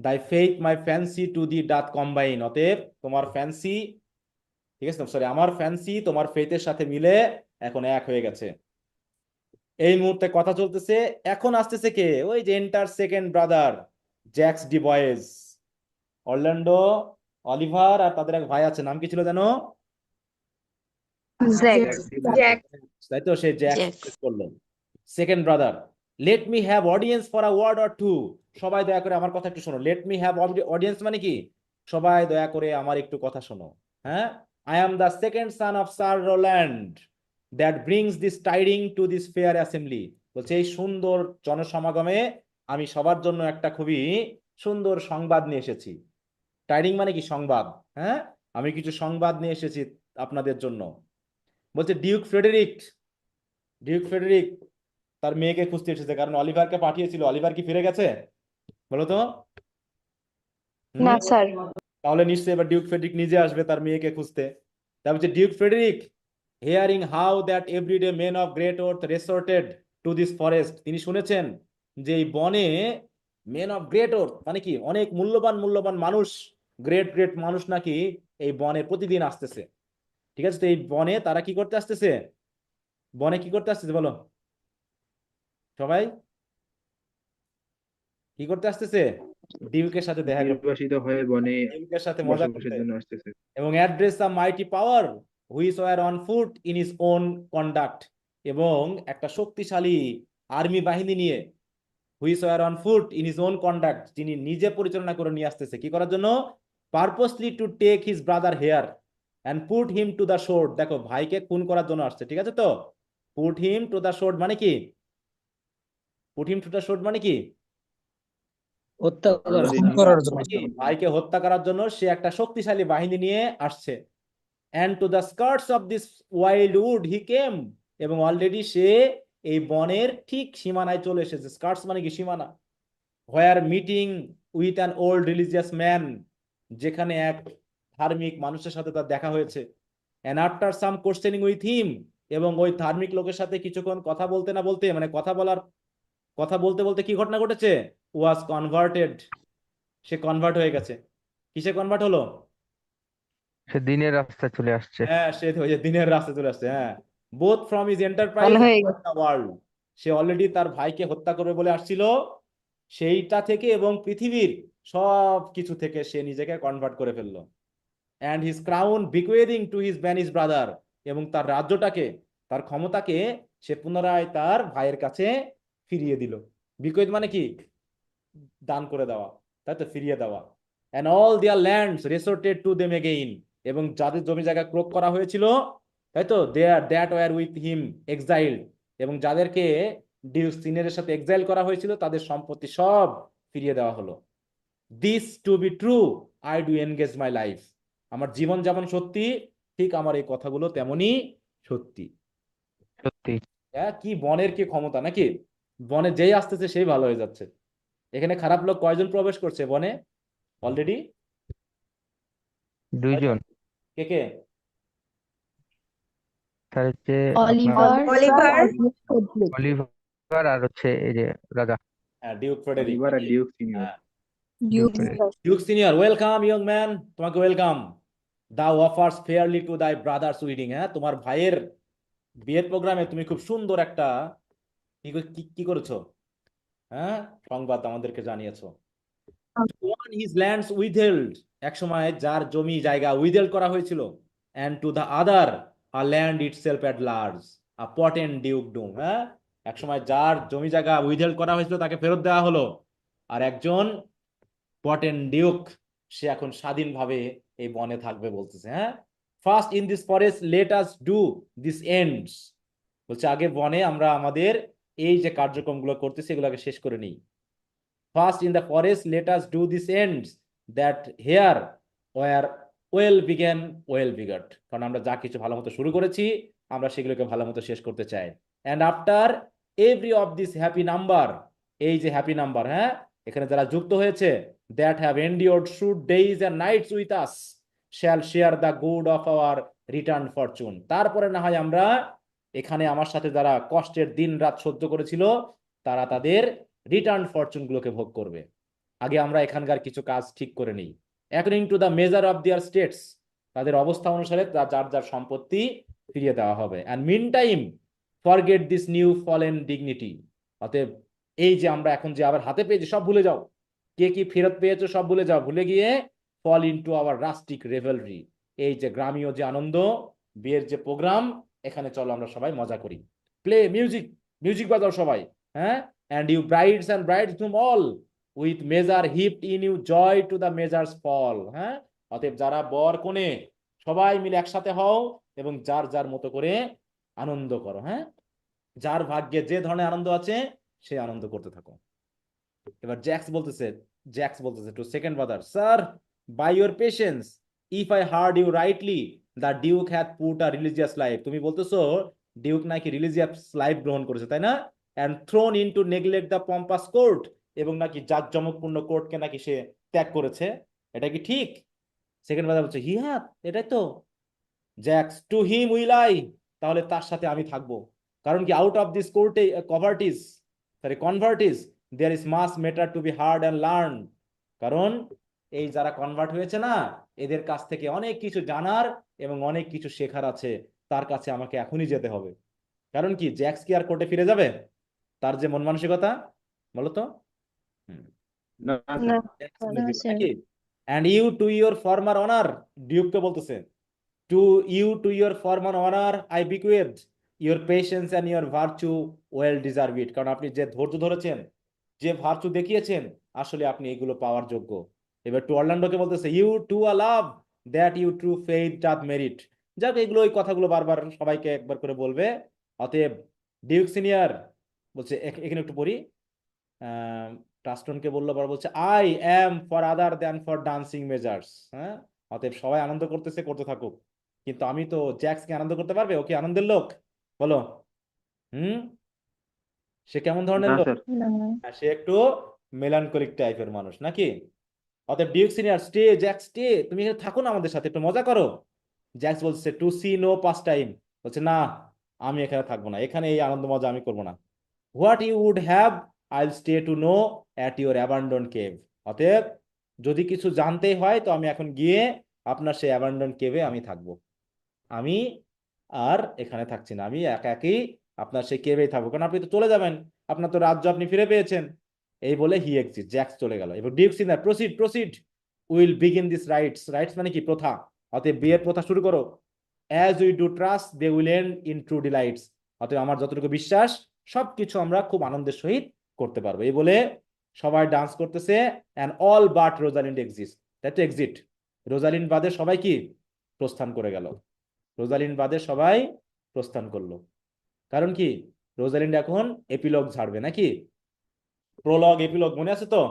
দাই faith my fancy to the does combine, অতএব তোমার ফ্যান্সি, ঠিক আছে, সরি, আমার ফ্যান্সি তোমার ফেইথের সাথে মিলে এখন এক হয়ে গেছে। এই মুহূর্তে কথা চলতেছে। এখন আসতেছে কে? ওই যে enter second brother Jaques de Boys, Orlando, Oliver, আর তাদের এক ভাই আছে, নাম কি ছিল জানো? জ্যাক। জ্যাক। তাই তো, সে জ্যাক্স জ্যাক। করলো second brother. Let me have audience for a word or two, সবাই দয়া করে আমার কথা একটু শোনো। লেট মি হ্যাভ অডিয়েন্স মানে কি? সবাই দয়া করে আমার একটু কথা শোনো। হ্যাঁ, I am the second son of sir Rowland that brings this tiding to this fair assembly, বলছে এই সুন্দর জনসমাগমে আমি সবার জন্য একটা খুবই সুন্দর সংবাদ নিয়ে এসেছি। টাইডিং মানে কি? সংবাদ। হ্যাঁ, আমি কিছু সংবাদ নিয়ে এসেছি আপনাদের জন্য। বলছে ডিউক ফ্রেডেরিক, ডিউক ফ্রেডেরিক তার মেয়েকে খুঁজতে এসেছে, কারণ অলিভারকে পাঠিয়েছিল। অলিভার কি ফিরে গেছে বলো তো? হুম, না স্যার। তাহলে নিশ্চয়ই এবার ডিউক ফ্রেডেরিক নিজে আসবে তার মেয়েকে খুঁজতে। তারপর হচ্ছে duke Frederick hearing how that every day men of great worth resorted to this forest, তিনি শুনেছেন যে এই বনে মেন অফ গ্রেট ওর্থ মানে কি? অনেক মূল্যবান মূল্যবান মানুষ, গ্রেট গ্রেট মানুষ নাকি এই বনে প্রতিদিন আসতেছে। ঠিক আছে, তো এই বনে তারা কি করতে আসতেছে? বনে কি করতে আসতেছে বলো সবাই? কি করতে আসতেছে? ডিউকের সাথে দেখা করতে, নির্বাসিত হয়ে বনে ডিউকের সাথে মজা বসবাসের করতে, জন্য আসতেছে। এবং address a mighty power which were on foot in his own conduct, এবং একটা শক্তিশালী আর্মি বাহিনী নিয়ে, which were on foot in his own conduct, যিনি নিজে পরিচালনা করে নিয়ে আসতেছে। কি করার জন্য? Purposely to take his brother here and put him to the sword. দেখো, ভাইকে খুন করার জন্য আসছে, ঠিক আছে তো? Put him to the sword মানে কি? Put him to the sword মানে কি? খুন করার জন্য। মানে কি? ভাইকে হত্যা করার জন্য সে একটা শক্তিশালী বাহিনী নিয়ে আসছে। and to the skirts of this wild wood he came, এবং অলরেডি সে এই বনের ঠিক সীমানায় চলে এসেছে। স্কার্টস মানে কি? সীমানা। where meeting with an old religious man, যেখানে এক ধার্মিক মানুষের সাথে তার দেখা হয়েছে। and after some questioning with him, এবং ওই ধার্মিক লোকের সাথে কিছুক্ষণ কথা বলতে না বলতে, মানে কথা বলতে বলতে কি ঘটনা ঘটেছে? was converted, সে কনভার্ট হয়ে গেছে। কিসে কনভার্ট হলো? সে দিনের রাস্তায় চলে আসছে। হ্যাঁ, সে ওই যে দিনের রাস্তায় চলে আসছে। হ্যাঁ, বোথ ফ্রম হিজ এন্টারপ্রাইজ ভালো হয়ে গেছে। ওয়ার্ল্ড, সে অলরেডি তার ভাইকে হত্যা করবে বলে আসছিল সেইটা থেকে, এবং পৃথিবীর সব কিছু থেকে সে নিজেকে কনভার্ট করে ফেললো। And his crown bequeathing to his banish brother, এবং তার রাজ্যটাকে, তার ক্ষমতাকে সে পুনরায় তার ভাইয়ের কাছে ফিরিয়ে দিল। বিকুয়েদ মানে কি? দান করে দেওয়া, তাই তো, ফিরিয়ে দেওয়া। and all their lands resorted to them again, এবং যাদের জমি জায়গা ক্রোক করা হয়েছিল, তাই তো, that were with him exiled, এবং যাদেরকে ডিউস সিনিয়রের সাথে এক্সাইল করা হয়েছিল তাদের সম্পত্তি সব ফিরিয়ে দেওয়া হলো। This to be true I do engage my life, আমার জীবন যেমন সত্যি, ঠিক আমার এই কথাগুলো তেমনি সত্যি। সত্যি। হ্যাঁ, কি বনের কি ক্ষমতা নাকি? বনে যেই আসতেছে সেই ভালো হয়ে যাচ্ছে। এখানে খারাপ লোক কয়জন প্রবেশ করছে বনে অলরেডি? 2 জন। কে কে? তার হচ্ছে অলিভার, অলিভার। অলিভার, আর হচ্ছে এই যে রাজা। হ্যাঁ, ডিউক ফ্রেডেরিক। অলিভার আর ডিউক সিনিয়র। হ্যাঁ, Duke. Duke senior, welcome young man, তোমাকে ওয়েলকাম। দাও অফার্স ফেয়ারলি টু দাই ব্রাদার্স উইডিং, হ্যাঁ, তোমার ভাইয়ের বিয়ের প্রোগ্রামে তুমি খুব সুন্দর একটা কি করেছো? হ্যাঁ, সংবাদ আমাদেরকে জানিয়েছো। Won his lands withheld, এক সময় যার জমি জায়গা উইথহেল্ড করা হয়েছিল, and to the other a land itself at large, a potent dukedom, হ্যাঁ, এক সময় যার জমি জায়গা উইথহেল্ড করা হয়েছিল তাকে ফেরত দেওয়া হলো, আর একজন পটেন ডিউক সে এখন স্বাধীনভাবে এই বনে থাকবে বলতেছে। হ্যাঁ, first in this forest let us do this ends, বলছে আগে বনে আমরা আমাদের এই যে কার্যক্রমগুলো করতেছি এগুলোকে শেষ করে নিই। First in the forest, let us do this ends that here where well began, well begot. কারণ আমরা যা কিছু ভালো মতো শুরু করেছি আমরা সেগুলোকে ভালো মতো শেষ করতে চাই। And after every of this happy number, এই যে হ্যাপি নাম্বার, হ্যাঁ, এখানে যারা যুক্ত হয়েছে, that have endured through days and nights with us shall share the good of our return fortune. তারপরে না হয় আমরা এখানে আমার সাথে যারা কষ্টের দিন রাত সহ্য করেছিল তারা তাদের রিটার্ন ফরচুন গুলোকে ভোগ করবে। আগে আমরা এখানকার কিছু কাজ ঠিক করে নিই। According to the measure of their states, তাদের অবস্থা অনুসারে যার যার সম্পত্তি ফিরিয়ে দেওয়া হবে। And meantime forget this new fallen dignity, অতএব এই যে আমরা এখন যে আবার হাতে পেয়েছি সব ভুলে যাও, কে কি ফেরত পেয়েছো সব ভুলে যাও, ভুলে গিয়ে ফল ইনটু আওয়ার রাস্টিক রেভেলরি, এই যে গ্রামীয় যে আনন্দ, বিয়ের যে প্রোগ্রাম, এখানে চলো আমরা সবাই মজা করি। প্লে মিউজিক, মিউজিক বাজাও সবাই, হ্যাঁ, and you brides and bridegroom all with measure heaped in you joy to the measure's fall, হ্যাঁ, অতএব যারা বর কনে সবাই মিলে একসাথে হও এবং যার যার মতো করে আনন্দ করো। হ্যাঁ, যার ভাগ্যে যে ধরনের আনন্দ আছে সে আনন্দ করতে থাকো। এবার জ্যাক্স বলতেছে to second brother, sir by your patience if I heard you rightly the duke had put a religious life, তুমি বলতেছো ডিউক নাকি রিলিজিয়াস লাইফ গ্রহণ করেছে, তাই না? And thrown into neglect the pompous court, এবং নাকি জাঁকজমকপূর্ণ কোর্টকে নাকি সে ত্যাগ করেছে, এটা কি ঠিক? সেকেন্ড ব্রাদার বলছে হি হ্যাঁ, এটাই তো। Jaques to him will I, তাহলে তার সাথে আমি থাকবো, কারণ কি out of this convertites there is much matter to be heard and learn, কারণ এই যারা কনভার্ট হয়েছে না এদের কাছ থেকে অনেক কিছু জানার এবং অনেক কিছু শেখার আছে, তার কাছে আমাকে এখনই যেতে হবে। কারণ কি জ্যাক্স কি আর কোর্টে ফিরে যাবে? তার যে মন মানসিকতা, বলতো। না না sir. And you to your former honour, ডিউককে বলতেছে to you to your former honour I bequeath your patience and your virtue well deserve it, কারণ আপনি যে ধৈর্য ধরেছেন, যে ভার্চু দেখিয়েছেন, আসলে আপনি এগুলো পাওয়ার যোগ্য। এবার টু অরল্যান্ডোকে বলতেছে you to a love that you true faith doth merit, যাক এগুলো ওই কথাগুলো বারবার সবাইকে একবার করে বলবে। অতএব ডিউক সিনিয়র বলছে, এখানে একটু পড়ি, টাস্টনকে বললো, আবার বলছে I am for other than for dancing measures, হ্যাঁ, অতএব সবাই আনন্দ করতেছে, করতে থাকুক, কিন্তু আমি তো জ্যাক্সকে আনন্দ করতে পারবে? ও কি আনন্দের লোক বলো? সে কেমন ধরনের না লোক? স্যার। সে একটু মেলানকলিক টাইপের মানুষ নাকি? অতএব duke senior stay, Jaques stay, তুমি এখানে থাকো না আমাদের সাথে, একটু মজা করো। জ্যাক্স বলছে to see no pastime, বলছে না আমি এখানে থাকবো না, এখানে এই আনন্দ মজা আমি করবো না। হোয়াট ইউ উড হ্যাভ আইল stay to know at your abandon cave, অতএব যদি কিছু জানতেই হয় তো আমি এখন গিয়ে আপনার সেই অ্যাবান্ডন কেভে আমি থাকবো, আমি আর এখানে থাকছি না, আমি একাই আপনার সেই কেভেই থাকবো, কারণ আপনি তো চলে যাবেন, আপনার তো রাজ্য আপনি ফিরে পেয়েছেন। এই বলে হি এক্সিট, জ্যাক্স চলে গেল। এবার duke senior proceed will begin this rites মানে কি প্রথা, অতএব বিয়ের প্রথা শুরু করো। As we do trust they will end in true delights, অতএব আমার যতটুকু বিশ্বাস সবকিছু আমরা খুব আনন্দের সহিত করতে পারবো। এই বলে সবাই ডান্স করতেছে, and all but Rosalind exit, Rosalind বাদে সবাই কি প্রস্থান করে গেল, রোজালিন্ড বাদে সবাই প্রস্থান করলো। কারণ কি রোজালিন্ড এখন এপিলগ ঝাড়বে নাকি? প্রলগ এপিলগ মনে আছে তো?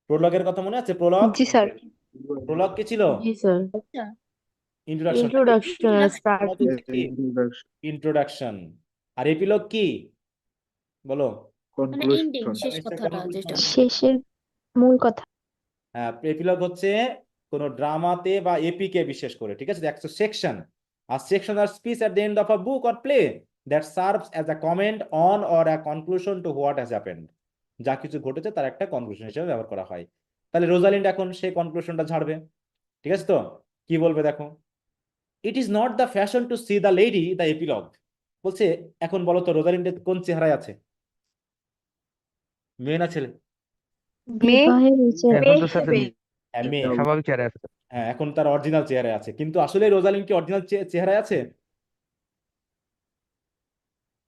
প্রলগের কথা মনে আছে? জি স্যার। প্রলগ কি ছিল? জি sir, introduction. Introduction start. Introduction. আর এপিলগ কি বলো? কনক্লুশন। শেষের মূল কথা। হ্যাঁ, এপিলগ হচ্ছে কোন ড্রামাতে বা এপিকে বিশেষ করে, ঠিক আছে, একটা সেকশন। আর সেকশন আর speech at the end of a book or play that serves as a comment on or a conclusion to what has happened, যা কিছু ঘটেছে তার একটা কনক্লুশন হিসেবে ব্যবহার করা হয়। তাহলে রোজালিন্ড এখন সেই কনক্লুশনটা ঝাড়বে, ঠিক আছে তো? কি বলবে দেখো, it is not the fashion to see the lady the epilogue, বলছে এখন বলো তো রোজালিন্ডের কোন চেহারায় আছে? মেয়ে না ছেলে? মেয়ে বিবাহের বিচার এখন তো স্যার হিসেবে হ্যাঁ মেয়ে। স্বাভাবিক চেহারা আছে। হ্যাঁ এখন তার অরিজিনাল চেহারায় আছে, কিন্তু আসলে রোজালিন কি অরিজিনাল চেহারায় আছে?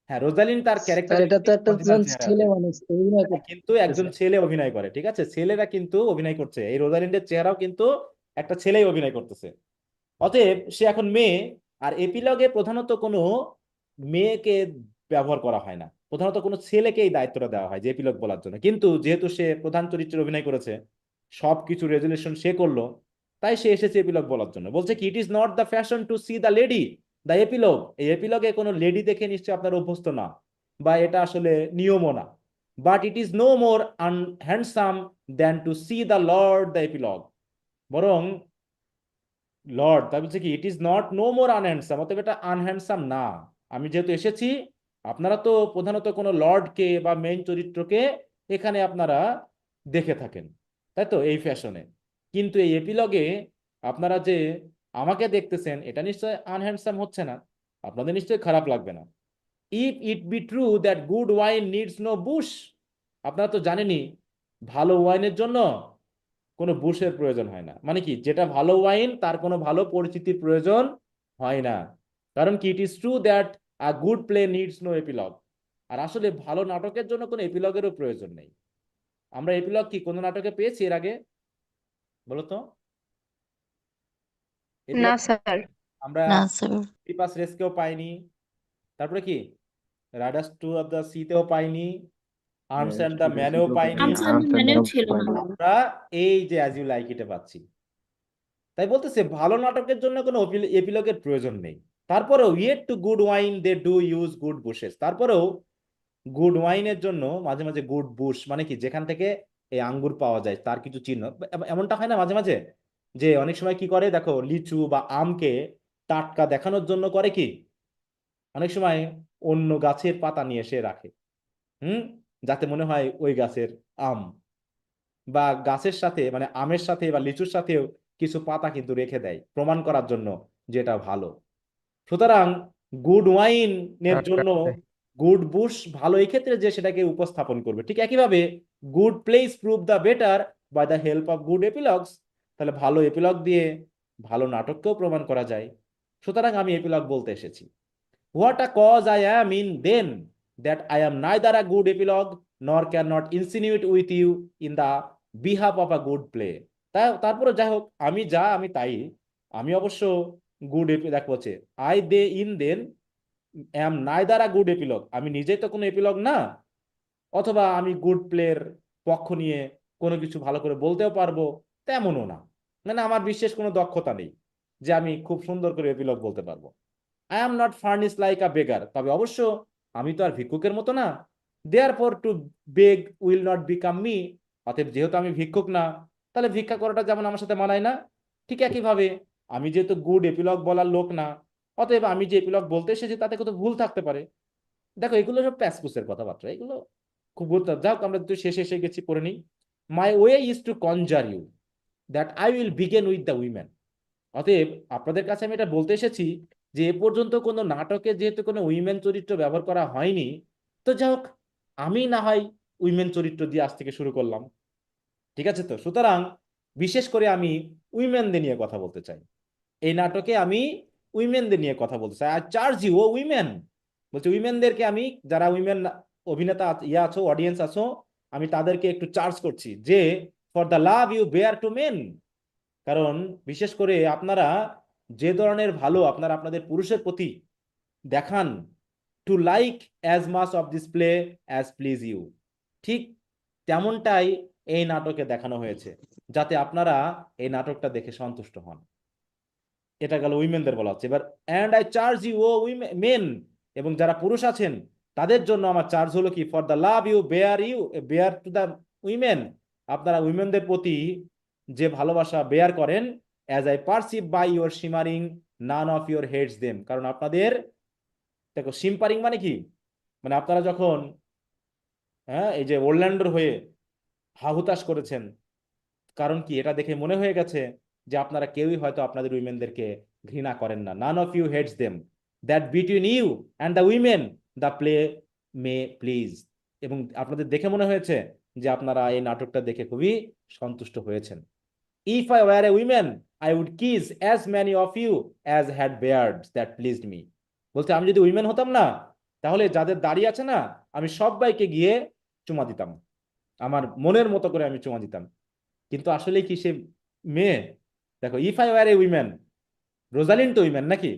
হ্যাঁ রোজালিন তার স্যার ক্যারেক্টারে এটা তো একটা অরিজিনাল জন চেহারা ছেলে আছে। মানুষ অভিনয় হ্যাঁ, কিন্তু একজন করতেছে। ছেলে অভিনয় করে, ঠিক আছে, ছেলেরা কিন্তু অভিনয় করছে, এই রোজালিন্ডের চেহারাও কিন্তু একটা ছেলেই অভিনয় করতেছে। অতএব সে এখন মেয়ে। আর এপিলগে প্রধানত কোনো মেয়েকে ব্যবহার করা হয় না, প্রধানত কোনো ছেলেকে এই দায়িত্বটা দেওয়া হয় যে এপিলগ বলার জন্য। কিন্তু যেহেতু সে প্রধান চরিত্রে অভিনয় করেছে, সবকিছু রেজুলেশন সে করলো, তাই সে এসেছে এপিলগ বলার জন্য। বলছে কি, it is not the fashion to see the lady the epilogue. এই এপিলগে কোনো লেডি দেখে নিশ্চয়ই আপনার অভ্যস্ত না, বা এটা আসলে নিয়মও না। But it is no more unhandsome than to see the lord the epilogue. বরং লর্ড, তা বলছে কি, it is not no more unhandsome, অতএব এটা আনহ্যান্ডসাম না। আমি যেহেতু এসেছি, আপনারা তো প্রধানত কোনো লর্ডকে বা মেইন চরিত্রকে এখানে আপনারা দেখে থাকেন, তাই তো, এই ফ্যাশনে। কিন্তু এই এপিলগে আপনারা যে আমাকে দেখতেছেন, এটা নিশ্চয় আনহ্যান্ডসাম হচ্ছে না, আপনাদের নিশ্চয় খারাপ লাগবে না। If it be true that good wine needs no bush, আপনারা তো জানেনই ভালো ওয়াইনের জন্য কোনো বুশের প্রয়োজন হয় না। মানে কি, যেটা ভালো ওয়াইন তার কোনো ভালো পরিচিতির প্রয়োজন হয় না। কারণ কি, it is true that a good play needs no epilogue. আর আসলে ভালো নাটকের জন্য কোনো এপিলগেরও প্রয়োজন নেই। আমরা এপিলগ কি কোনো নাটকে পেয়েছি এর আগে? বলো তো। না এপিলগ স্যার। আমরা না স্যার। পিপাস রেসকেও পাইনি, তারপরে কি রাইডার্স টু অফ দ্য সিতেও পাইনি, আর্মস অ্যান্ড দ্য ম্যানেও পাইনি। আর্মস অ্যান্ড দ্য ছিল না। আমরা এই যে অ্যাজ ইউ লাইক ইটে পাচ্ছি। তাই বলতেছে ভালো নাটকের জন্য কোনো এপিলগের প্রয়োজন নেই। তারপরেও yet to good wine they do use good bushes, তারপরেও গুড ওয়াইনের জন্য মাঝে মাঝে গুড বুশ, মানে কি, যেখান থেকে এই আঙ্গুর পাওয়া যায় তার কিছু চিহ্ন। এমনটা হয় না মাঝে মাঝে, যে অনেক সময় কি করে দেখো, লিচু বা আমকে টাটকা দেখানোর জন্য করে কি, অনেক সময় অন্য গাছের পাতা নিয়ে এসে রাখে, যাতে মনে হয় ওই গাছের আম। বা গাছের সাথে মানে আমের সাথে বা লিচুর সাথেও কিছু পাতা কিন্তু রেখে দেয় প্রমাণ করার জন্য যেটা ভালো। সুতরাং গুড ওয়াইনের জন্য গুড বুশ ভালো, এই ক্ষেত্রে যে সেটাকে উপস্থাপন করবে। ঠিক একইভাবে good plays prove the better by the help of good epilogues, তাহলে ভালো এপিলগ দিয়ে ভালো নাটককেও প্রমাণ করা যায়। সুতরাং আমি এপিলগ বলতে এসেছি। What a case I am in then that I am neither a good epilogue nor cannot insinuate with you in the behalf of a good play. তারপরে যাই হোক, আমি তাই, আমি অবশ্য গুড দেখ বলছে, I they in then am neither a good epilogue, আমি নিজেই তো কোনো এপিলগ না, অথবা আমি গুড প্লের পক্ষ নিয়ে কোনো কিছু ভালো করে বলতেও পারবো তেমনও না। মানে আমার বিশেষ কোনো দক্ষতা নেই যে আমি খুব সুন্দর করে এপিলগ বলতে পারবো। I am not furnish like a beggar, তবে অবশ্য আমি তো আর ভিক্ষুকের মতো না। Therefore to beg will not become me, অতএব যেহেতু আমি ভিক্ষুক না, তাহলে ভিক্ষা করাটা যেমন আমার সাথে মানায় না, ঠিক একইভাবে আমি যেহেতু গুড এপিলগ বলার লোক না, অতএব আমি যে এপিলগ বলতে এসেছি তাতে কত ভুল থাকতে পারে। দেখো এগুলো সব প্যাসপুসের কথাবার্তা, এগুলো খুব গুরুত্ব। যাক আমরা তো শেষে এসে গেছি, পড়ে নিই। My way is to conjure you that I will begin with the women. অতএব আপনাদের কাছে আমি এটা বলতে এসেছি যে এ পর্যন্ত কোনো নাটকে যেহেতু কোনো উইমেন চরিত্র ব্যবহার করা হয়নি, তো যাই হোক আমি না হয় উইমেন চরিত্র দিয়ে আজ থেকে শুরু করলাম, ঠিক আছে তো। সুতরাং বিশেষ করে আমি উইমেনদের নিয়ে কথা বলতে চাই, এই নাটকে আমি উইমেনদের নিয়ে কথা বলতে চাই। আর চার্জ ইউ ও উইমেন, বলছে উইমেনদেরকে আমি, যারা উইমেন অভিনেতা আছো, অডিয়েন্স আছো, আমি তাদেরকে একটু চার্জ করছি যে for the love you bear to men, কারণ বিশেষ করে আপনারা যে ধরনের ভালো আপনারা আপনাদের পুরুষের প্রতি দেখান, to like as much of this play as please you, ঠিক তেমনটাই এই নাটকে দেখানো হয়েছে, যাতে আপনারা এই নাটকটা দেখে সন্তুষ্ট হন। এটা গেল উইমেনদের বলা হচ্ছে। এবার and I charge you O men, এবং যারা পুরুষ আছেন তাদের জন্য আমার চার্জ হলো কি, for the love you bear to the women, আপনারা উইমেনদের প্রতি যে ভালোবাসা বেয়ার করেন, as I perceive by your simpering none of your heads them, কারণ আপনাদের দেখো শিম্পারিং মানে কি, মানে আপনারা যখন এই যে ওরল্যান্ডোর হয়ে হাহুতাশ করেছেন, কারণ কি এটা দেখে মনে হয়ে গেছে যে আপনারা কেউই হয়তো আপনাদের উইমেনদেরকে ঘৃণা করেন না। None of you hates them, that between you and the women the play may please, এবং আপনাদের দেখে মনে হয়েছে যে আপনারা এই নাটকটা দেখে খুবই সন্তুষ্ট হয়েছেন। If I were a women I would kiss as many of you as had beards that pleased me. বলতে আমি যদি উইমেন হতাম না, তাহলে যাদের দাড়ি আছে না, আমি সবাইকে গিয়ে চুমা দিতাম, আমার মনের মতো করে আমি চুমা দিতাম। কিন্তু আসলে কি সে মেয়ে? দেখো, if I were a women, Rosalyn তো উইমেন নাকি?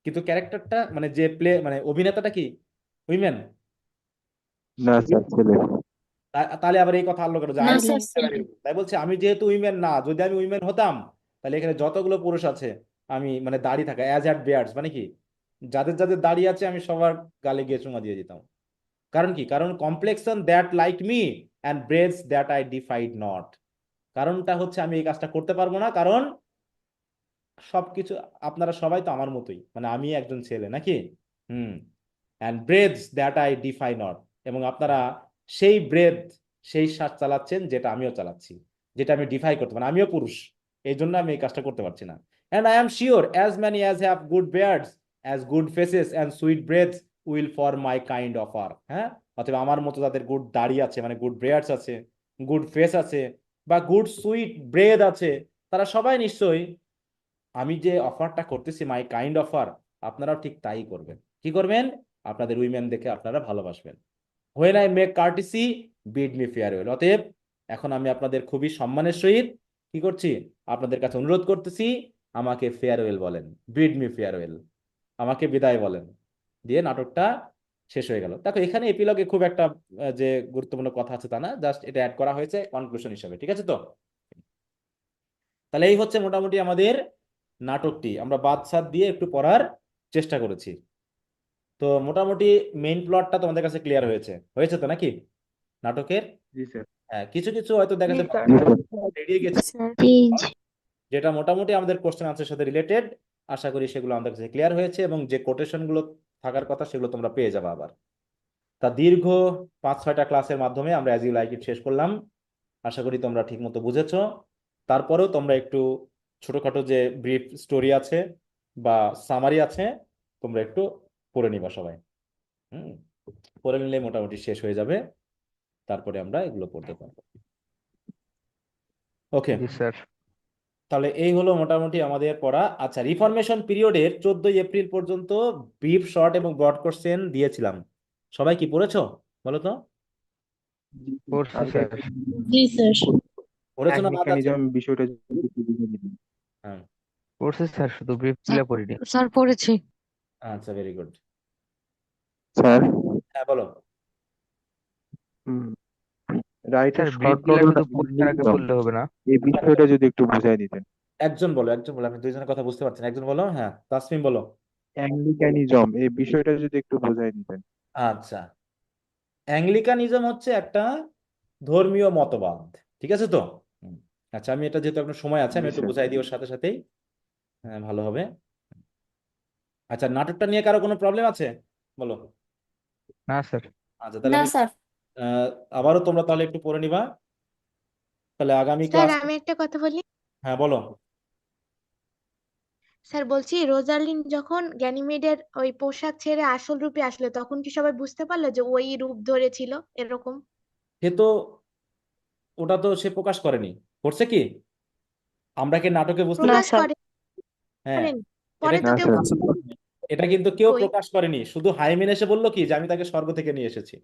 কিন্তু ক্যারেক্টারটা মানে যে মানে অভিনেতাটা কি উইমেন? না স্যার, ছেলে। তাহলে আবার এই কথা আল্লাহ করে যে না আই স্যার তাই বলছে আমি যেহেতু উইমেন না, যদি আমি উইমেন হতাম তাহলে এখানে যতগুলো পুরুষ আছে আমি মানে দাড়ি থাকা অ্যাজ হ্যাড বিয়ার্ডস মানে কি, যাদের যাদের দাড়ি আছে আমি সবার গালে গিয়ে চুমা দিয়ে দিতাম। কারণ কি? কারণ complexion that like me and breads that I defied not. কারণটা হচ্ছে আমি এই কাজটা করতে পারবো না, কারণ সবকিছু আপনারা সবাই তো আমার মতোই, মানে আমি একজন ছেলে নাকি? And breaths that I defy not, এবং আপনারা সেই ব্রেথ, সেই শ্বাস চালাচ্ছেন যেটা আমিও চালাচ্ছি, যেটা আমি ডিফাই করতে মানে আমিও পুরুষ, এই জন্য আমি এই কাজটা করতে পারছি না। And I am sure as many as have good beards as good faces and sweet breaths will for my kind offer. হ্যাঁ, অথবা আমার মতো যাদের গুড দাড়ি আছে, মানে গুড ব্রেয়ার্ডস আছে, গুড ফেস আছে, বা গুড সুইট ব্রেথ আছে, তারা সবাই নিশ্চয়ই আমি যে অফারটা করতেছি, মাই কাইন্ড অফার, আপনারাও ঠিক তাই করবেন। কি করবেন? আপনাদের উইমেন দেখে আপনারা ভালোবাসবেন। When I make curtsy bid me farewell. অতএব এখন আমি আপনাদের খুবই সম্মানের সহিত কি করছি, আপনাদের কাছে অনুরোধ করতেছি, আমাকে ফেয়ারওয়েল বলেন, বিড মি ফেয়ারওয়েল, আমাকে বিদায় বলেন। দিয়ে নাটকটা শেষ হয়ে গেল। দেখো, এখানে এপিলগে খুব একটা যে গুরুত্বপূর্ণ কথা আছে তা না, জাস্ট এটা অ্যাড করা হয়েছে কনক্লুশন হিসেবে। ঠিক আছে তো? তাহলে এই হচ্ছে মোটামুটি আমাদের নাটকটি, আমরা বাদ সাদ দিয়ে একটু পড়ার চেষ্টা করেছি। তো মোটামুটি মেইন প্লটটা তোমাদের কাছে ক্লিয়ার হয়েছে, হয়েছে তো নাকি নাটকের? জি স্যার। হ্যাঁ, কিছু কিছু হয়তো দেখা জি যাচ্ছে স্যার। জি স্যার। এড়িয়ে গেছে, স্যার যেটা মোটামুটি আমাদের কোশ্চেন আনসারের সাথে রিলেটেড। আশা করি সেগুলো আমাদের কাছে ক্লিয়ার হয়েছে, এবং যে কোটেশন গুলো থাকার কথা সেগুলো তোমরা পেয়ে যাবে আবার। তা দীর্ঘ 5-6টা ক্লাসের মাধ্যমে আমরা অ্যাজ ইউ লাইক ইট শেষ করলাম। আশা করি তোমরা ঠিক মতো বুঝেছো। তারপরেও তোমরা একটু ছোটখাটো যে ব্রিফ স্টোরি আছে বা সামারি আছে, তোমরা একটু পড়ে নিবা সবাই। পড়ে নিলে মোটামুটি শেষ হয়ে যাবে, তারপরে আমরা এগুলো পড়তে পারবো। ওকে, জি স্যার। তাহলে এই হলো মোটামুটি আমাদের পড়া। আচ্ছা, রিফরমেশন পিরিয়ডের 14 এপ্রিল পর্যন্ত ব্রিফ, শর্ট এবং ব্রড কোশ্চেন দিয়েছিলাম। সবাই কি পড়েছো বলো তো? পড়ছি স্যার। জি স্যার পড়েছো না? বাদ আছে? মেকানিজম বিষয়টা যদি একটু বুঝিয়ে দিতেন। হ্যাঁ, পড়ছি স্যার, শুধু ব্রিফ গুলা পড়িনি। স্যার পড়েছি। আচ্ছা, ভেরি গুড। স্যার, হ্যাঁ, বলো। রাইটার স্যার ব্রিফ শর্ট গুলা নোট শুধু পরীক্ষার আগে পড়লে হবে না? এই বিষয়টা যদি একটু বুঝাই দিতেন। একজন বলো, একজন বলো, আমি দুইজনের কথা বুঝতে পারছি না, একজন বলো। হ্যাঁ, তাসমিম বলো। অ্যাংলিকানিজম এই বিষয়টা যদি একটু বুঝাই দিতেন। আচ্ছা, অ্যাংলিকানিজম হচ্ছে একটা ধর্মীয় মতবাদ। ঠিক আছে তো? হুম। আচ্ছা, আমি এটা যেহেতু আপনার সময় আছে, আমি জি একটু স্যার। বুঝাই দিই ওর সাথে সাথেই। হ্যাঁ, ভালো হবে। আচ্ছা, নাটকটা নিয়ে কারো কোনো প্রবলেম আছে বলো? না স্যার। আচ্ছা, তাহলে না আমি স্যার আবারও তোমরা তাহলে একটু পড়ে নিবা, তাহলে আগামী স্যার ক্লাস। আমি একটা কথা বলি। হ্যাঁ, বলো। স্যার বলছি, রোজালিন যখন গ্যানিমেডের ওই পোশাক ছেড়ে আসল রূপে আসলো, তখন কি সবাই বুঝতে পারলো যে ওই রূপ ধরেছিল এরকম? সে তো, ওটা তো সে প্রকাশ করেনি, করছে কি? আমরা কি নাটকে বুঝতে না প্রকাশ স্যার করে হ্যাঁ, করেন, এটা পরে তো না কেউ স্যার। এটা কিন্তু কেউ কই প্রকাশ করেনি, শুধু হাইমেন এসে বললো কি যে আমি তাকে স্বর্গ থেকে নিয়ে এসেছি,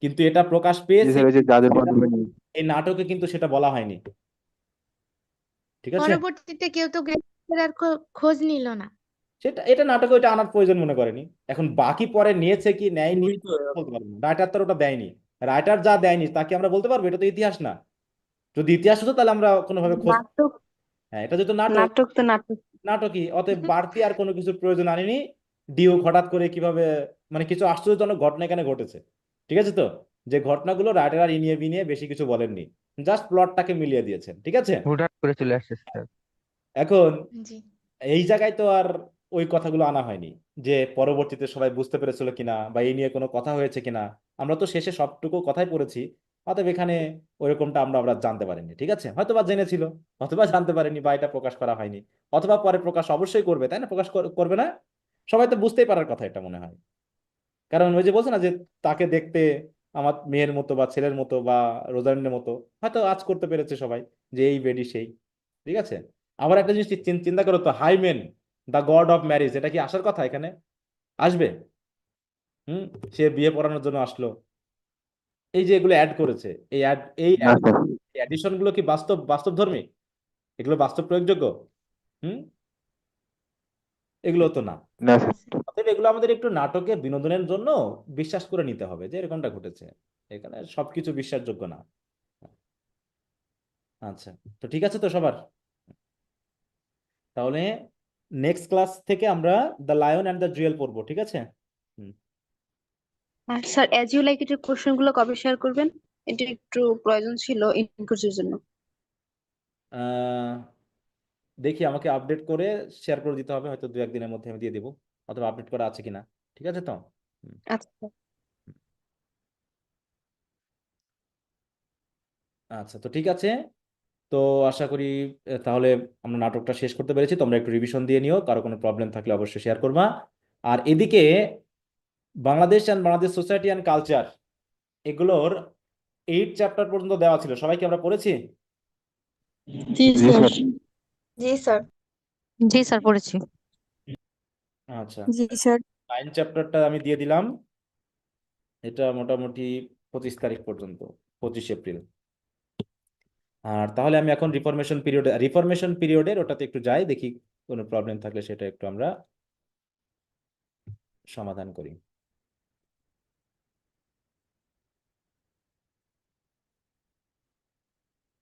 কিন্তু এটা প্রকাশ জি পেয়েছে স্যার, ওই যে জাদুর মাধ্যমে এই নাটকে, কিন্তু সেটা বলা হয়নি। ঠিক আছে? পরবর্তীতে কেউ তো গ্যানিমেডের আর খোঁজ নিল না। সেটা এটা নাটকে ওইটা আনার প্রয়োজন মনে করেনি। এখন বাকি পরে নিয়েছে কি নেয়নি ওই তো বলতে পারবো না, রাইটার তো আর ওটা দেয়নি। রাইটার যা দেয়নি তাকে আমরা বলতে পারবো এটা তো ইতিহাস না। যদি ইতিহাস হতো তাহলে আমরা কোনোভাবে খোঁজ, নাটক হ্যাঁ, এটা যেহেতু নাটক, নাটক তো নাটক নাটকই, অতএব বাড়তি আর কোনো কিছুর প্রয়োজন আনেনি। ডিউক হঠাৎ করে কিভাবে, মানে কিছু আশ্চর্যজনক ঘটনা এখানে ঘটেছে। ঠিক আছে তো? যে ঘটনাগুলো রাইটার আর ইনিয়ে বিনিয়ে বেশি কিছু বলেননি, জাস্ট প্লটটাকে মিলিয়ে দিয়েছেন। ঠিক আছে? হুটহাট করে চলে আসছে স্যার। এখন জি এই জায়গায় তো আর ওই কথাগুলো আনা হয়নি যে পরবর্তীতে সবাই বুঝতে পেরেছিল কিনা বা এই নিয়ে কোনো কথা হয়েছে কিনা। আমরা তো শেষে সবটুকু কথাই পড়েছি, অতএব এখানে ওইরকমটা আমরা আমরা জানতে পারিনি। ঠিক আছে, হয়তোবা জেনেছিল, অথবা জানতে পারেনি, বা এটা প্রকাশ করা হয়নি, অথবা পরে প্রকাশ অবশ্যই করবে, তাই না? প্রকাশ করবে না? সবাই তো বুঝতেই পারার কথা এটা মনে হয়, কারণ ওই যে বলছে না যে তাকে দেখতে আমার মেয়ের মতো বা ছেলের মতো বা রোজারিনের মতো হয়তো আজ করতে পেরেছে সবাই, যে এই বেডি সেই। ঠিক আছে। আবার একটা জিনিস চিন্তা করো তো, hymen the god of marriage, এটা কি আসার কথা এখানে? আসবে? হুম। সে বিয়ে পড়ানোর জন্য আসলো, এই যে এগুলো অ্যাড করেছে, এই না স্যার। অ্যাডিশন গুলো কি বাস্তবধর্মী? এগুলো বাস্তব প্রয়োগযোগ্য? হুম। এগুলো তো না। না স্যার। অতএব এগুলো আমাদের একটু নাটকে বিনোদনের জন্য বিশ্বাস করে নিতে হবে যে এরকমটা ঘটেছে, এখানে সবকিছু বিশ্বাসযোগ্য না। আচ্ছা, তো ঠিক আছে তো সবার? তাহলে নেক্সট ক্লাস থেকে আমরা the lion and the Jewel পড়বো, ঠিক আছে? হুম। আর স্যার অ্যাজ ইউ লাইক এর কোশ্চেন গুলো কবে শেয়ার করবেন? এটা একটু প্রয়োজন ছিল ইনকোর্সের জন্য। আহ, দেখি, আমাকে আপডেট করে শেয়ার করে দিতে হবে, হয়তো 2-1 দিনের মধ্যে আমি দিয়ে দিব, অথবা আপডেট করা আছে কিনা। ঠিক আছে তো? হুম। আচ্ছা। আচ্ছা, তো ঠিক আছে। তো আশা করি তাহলে আমরা নাটকটা শেষ করতে পেরেছি। তোমরা একটু রিভিশন দিয়ে নিও, কারো কোনো প্রবলেম থাকলে অবশ্যই শেয়ার করবা। আর এদিকে Bangladesh and Bangladesh society and culture, এগুলোর 8 চ্যাপ্টার পর্যন্ত দেওয়া ছিল, সবাই কি আমরা পড়েছি? জি জি স্যার। স্যার। জি স্যার। জি স্যার পড়েছি। আচ্ছা, জি স্যার। 9 চ্যাপ্টারটা আমি দিয়ে দিলাম, এটা মোটামুটি 25 তারিখ পর্যন্ত, 25 এপ্রিল। আর তাহলে আমি এখন রিফরমেশন পিরিয়ডের ওটাতে একটু যাই, দেখি কোনো প্রবলেম থাকলে সেটা একটু আমরা সমাধান করি।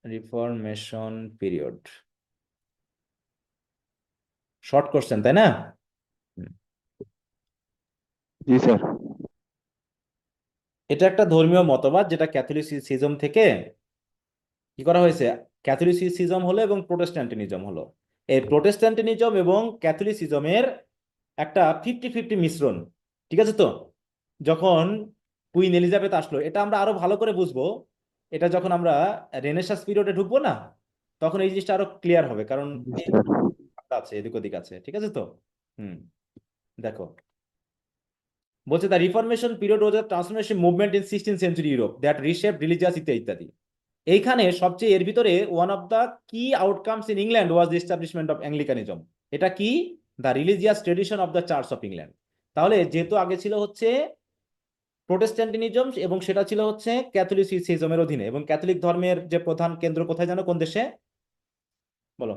রিফরমেশন পিরিয়ড, শর্ট কোশ্চেন তাই না? জি স্যার। এটা একটা ধর্মীয় মতবাদ যেটা ক্যাথলিসিজম থেকে কি করা হয়েছে। ক্যাথলিসিজম হলো এবং প্রোটেস্ট্যান্টিনিজম হলো, এই প্রোটেস্ট্যান্টিনিজম এবং ক্যাথলিসিজমের একটা 50-50 মিশ্রণ। ঠিক আছে তো? যখন কুইন এলিজাবেথ আসলো, এটা আমরা আরো ভালো করে বুঝবো, এটা যখন আমরা রেনেসাঁস পিরিয়ডে ঢুকবো না, তখন এই জিনিসটা আরো ক্লিয়ার হবে, কারণ জি এই স্যার। আছে এদিক ওদিক আছে। ঠিক আছে তো? হুম। দেখো, বলছে the reformation period was a transformation movement in 16th century Europe that reshaped religious ইত্যাদি। এইখানে সবচেয়ে এর ভিতরে one of the key outcomes in England was the establishment of Anglicanism. এটা কি? The religious tradition of the church of England. তাহলে যেহেতু আগে ছিল হচ্ছে প্রোটেস্ট্যান্টিনিজম এবং সেটা ছিল হচ্ছে ক্যাথলিসিজমের অধীনে, এবং ক্যাথলিক ধর্মের যে প্রধান কেন্দ্র কোথায় জানো, কোন দেশে বলো?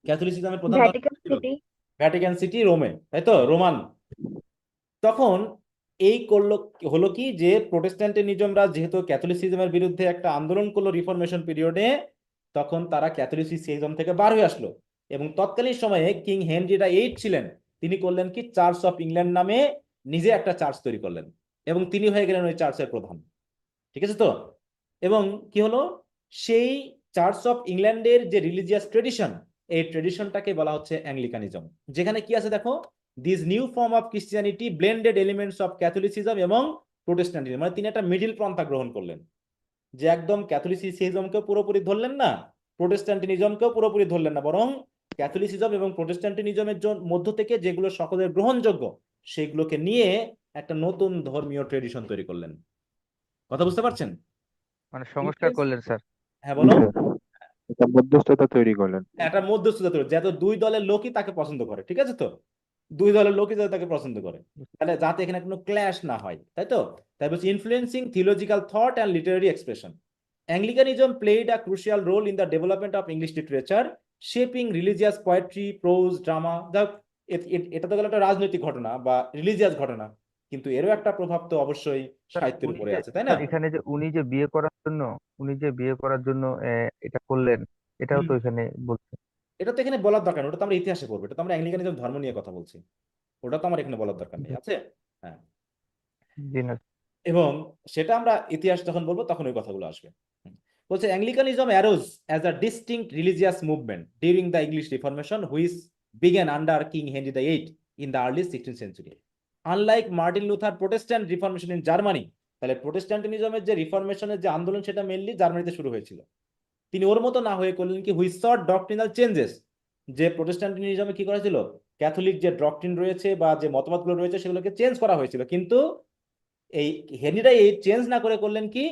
ক্যাথলিসিজমের প্রধান ধর্ম ভ্যাটিকান ছিল সিটি। ভ্যাটিকান সিটি, রোমে, তাই তো? রোমান। তখন এই হলো কি যে প্রোটেস্ট্যান্টিনিজমরা যেহেতু ক্যাথলিসিজমের বিরুদ্ধে একটা আন্দোলন করলো রিফরমেশন পিরিয়ডে, তখন তারা ক্যাথলিসিজম থেকে বার হয়ে আসলো, এবং তৎকালীন সময়ে কিং হেনরি VIII ছিলেন, তিনি করলেন কি, চার্চ অফ ইংল্যান্ড নামে নিজে একটা চার্চ তৈরি করলেন, এবং তিনি হয়ে গেলেন ওই চার্চের প্রধান। ঠিক আছে তো? এবং কি হলো, সেই চার্চ অফ ইংল্যান্ডের যে রিলিজিয়াস ট্রেডিশন, এই ট্রেডিশনটাকে বলা হচ্ছে অ্যাংলিকানিজম, যেখানে কি আছে দেখো, this new form of Christianity blended elements of Catholicism এবং প্রোটেস্ট্যান্টিজম। মানে তিনি একটা মিডিল পন্থা গ্রহণ করলেন, যে একদম ক্যাথলিসিজমকেও পুরোপুরি ধরলেন না, প্রোটেস্ট্যান্টিনিজমকেও পুরোপুরি ধরলেন না, বরং ক্যাথলিসিজম এবং প্রোটেস্ট্যান্টিনিজমের মধ্য থেকে যেগুলো সকলের গ্রহণযোগ্য সেগুলোকে নিয়ে একটা নতুন ধর্মীয় ট্রেডিশন তৈরি করলেন। কথা বুঝতে পারছেন? মানে সংস্কার করলেন স্যার। হ্যাঁ জি বলো। স্যার। একটা মধ্যস্থতা তৈরি করলেন। একটা মধ্যস্থতা তৈরি, যাতে দুই দলের লোকই তাকে পছন্দ করে। ঠিক আছে তো? দুই দলের লোকই যাতে তাকে পছন্দ করে, তাহলে যাতে এখানে কোনো ক্ল্যাশ না হয়, তাই তো? তাই বলছি influencing theological thought and literary expression. Anglicanism played a crucial role in the development of English literature, shaping religious poetry, prose, drama. এটা তো গেল একটা রাজনৈতিক ঘটনা বা রিলিজিয়াস ঘটনা, কিন্তু এরও একটা প্রভাব তো অবশ্যই স্যার সাহিত্যের উনি উপরে যে আছে, তাই না? স্যার এখানে যে উনি যে বিয়ে করার জন্য এটা করলেন, এটাও হুম। তো এখানে বলছে। এটা তো এখানে বলার দরকার নেই, ওটা তো আমরা ইতিহাসে পড়বো, এটা তো আমরা অ্যাংলিকানিজম ধর্ম নিয়ে কথা বলছি, ওটা তো আমার এখানে বলার দরকার নেই, আছে? হ্যাঁ। জি না। এবং সেটা আমরা ইতিহাস যখন বলবো তখন ওই কথাগুলো আসবে। বলছে Anglicanism arose as a distinct religious movement during the English reformation which began under king Henry VIII in the early 16th century. Unlike Martin Luther Protestant reformation in Germany, তাহলে প্রোটেস্ট্যান্টিনিজমের যে রিফরমেশনের যে আন্দোলন সেটা মেনলি জার্মানিতে শুরু হয়েছিল, তিনি ওর মতো না হয়ে করলেন কি, হুইচ সট ডক্ট্রিনাল চেঞ্জেস, যে প্রোটেস্ট্যান্টিনিজমে কি করা হয়েছিল, ক্যাথলিক যে ডক্ট্রিন রয়েছে বা যে মতবাদগুলো রয়েছে সেগুলোকে চেঞ্জ করা হয়েছিল, কিন্তু এই হেনরি এই চেঞ্জ না করে করলেন কি,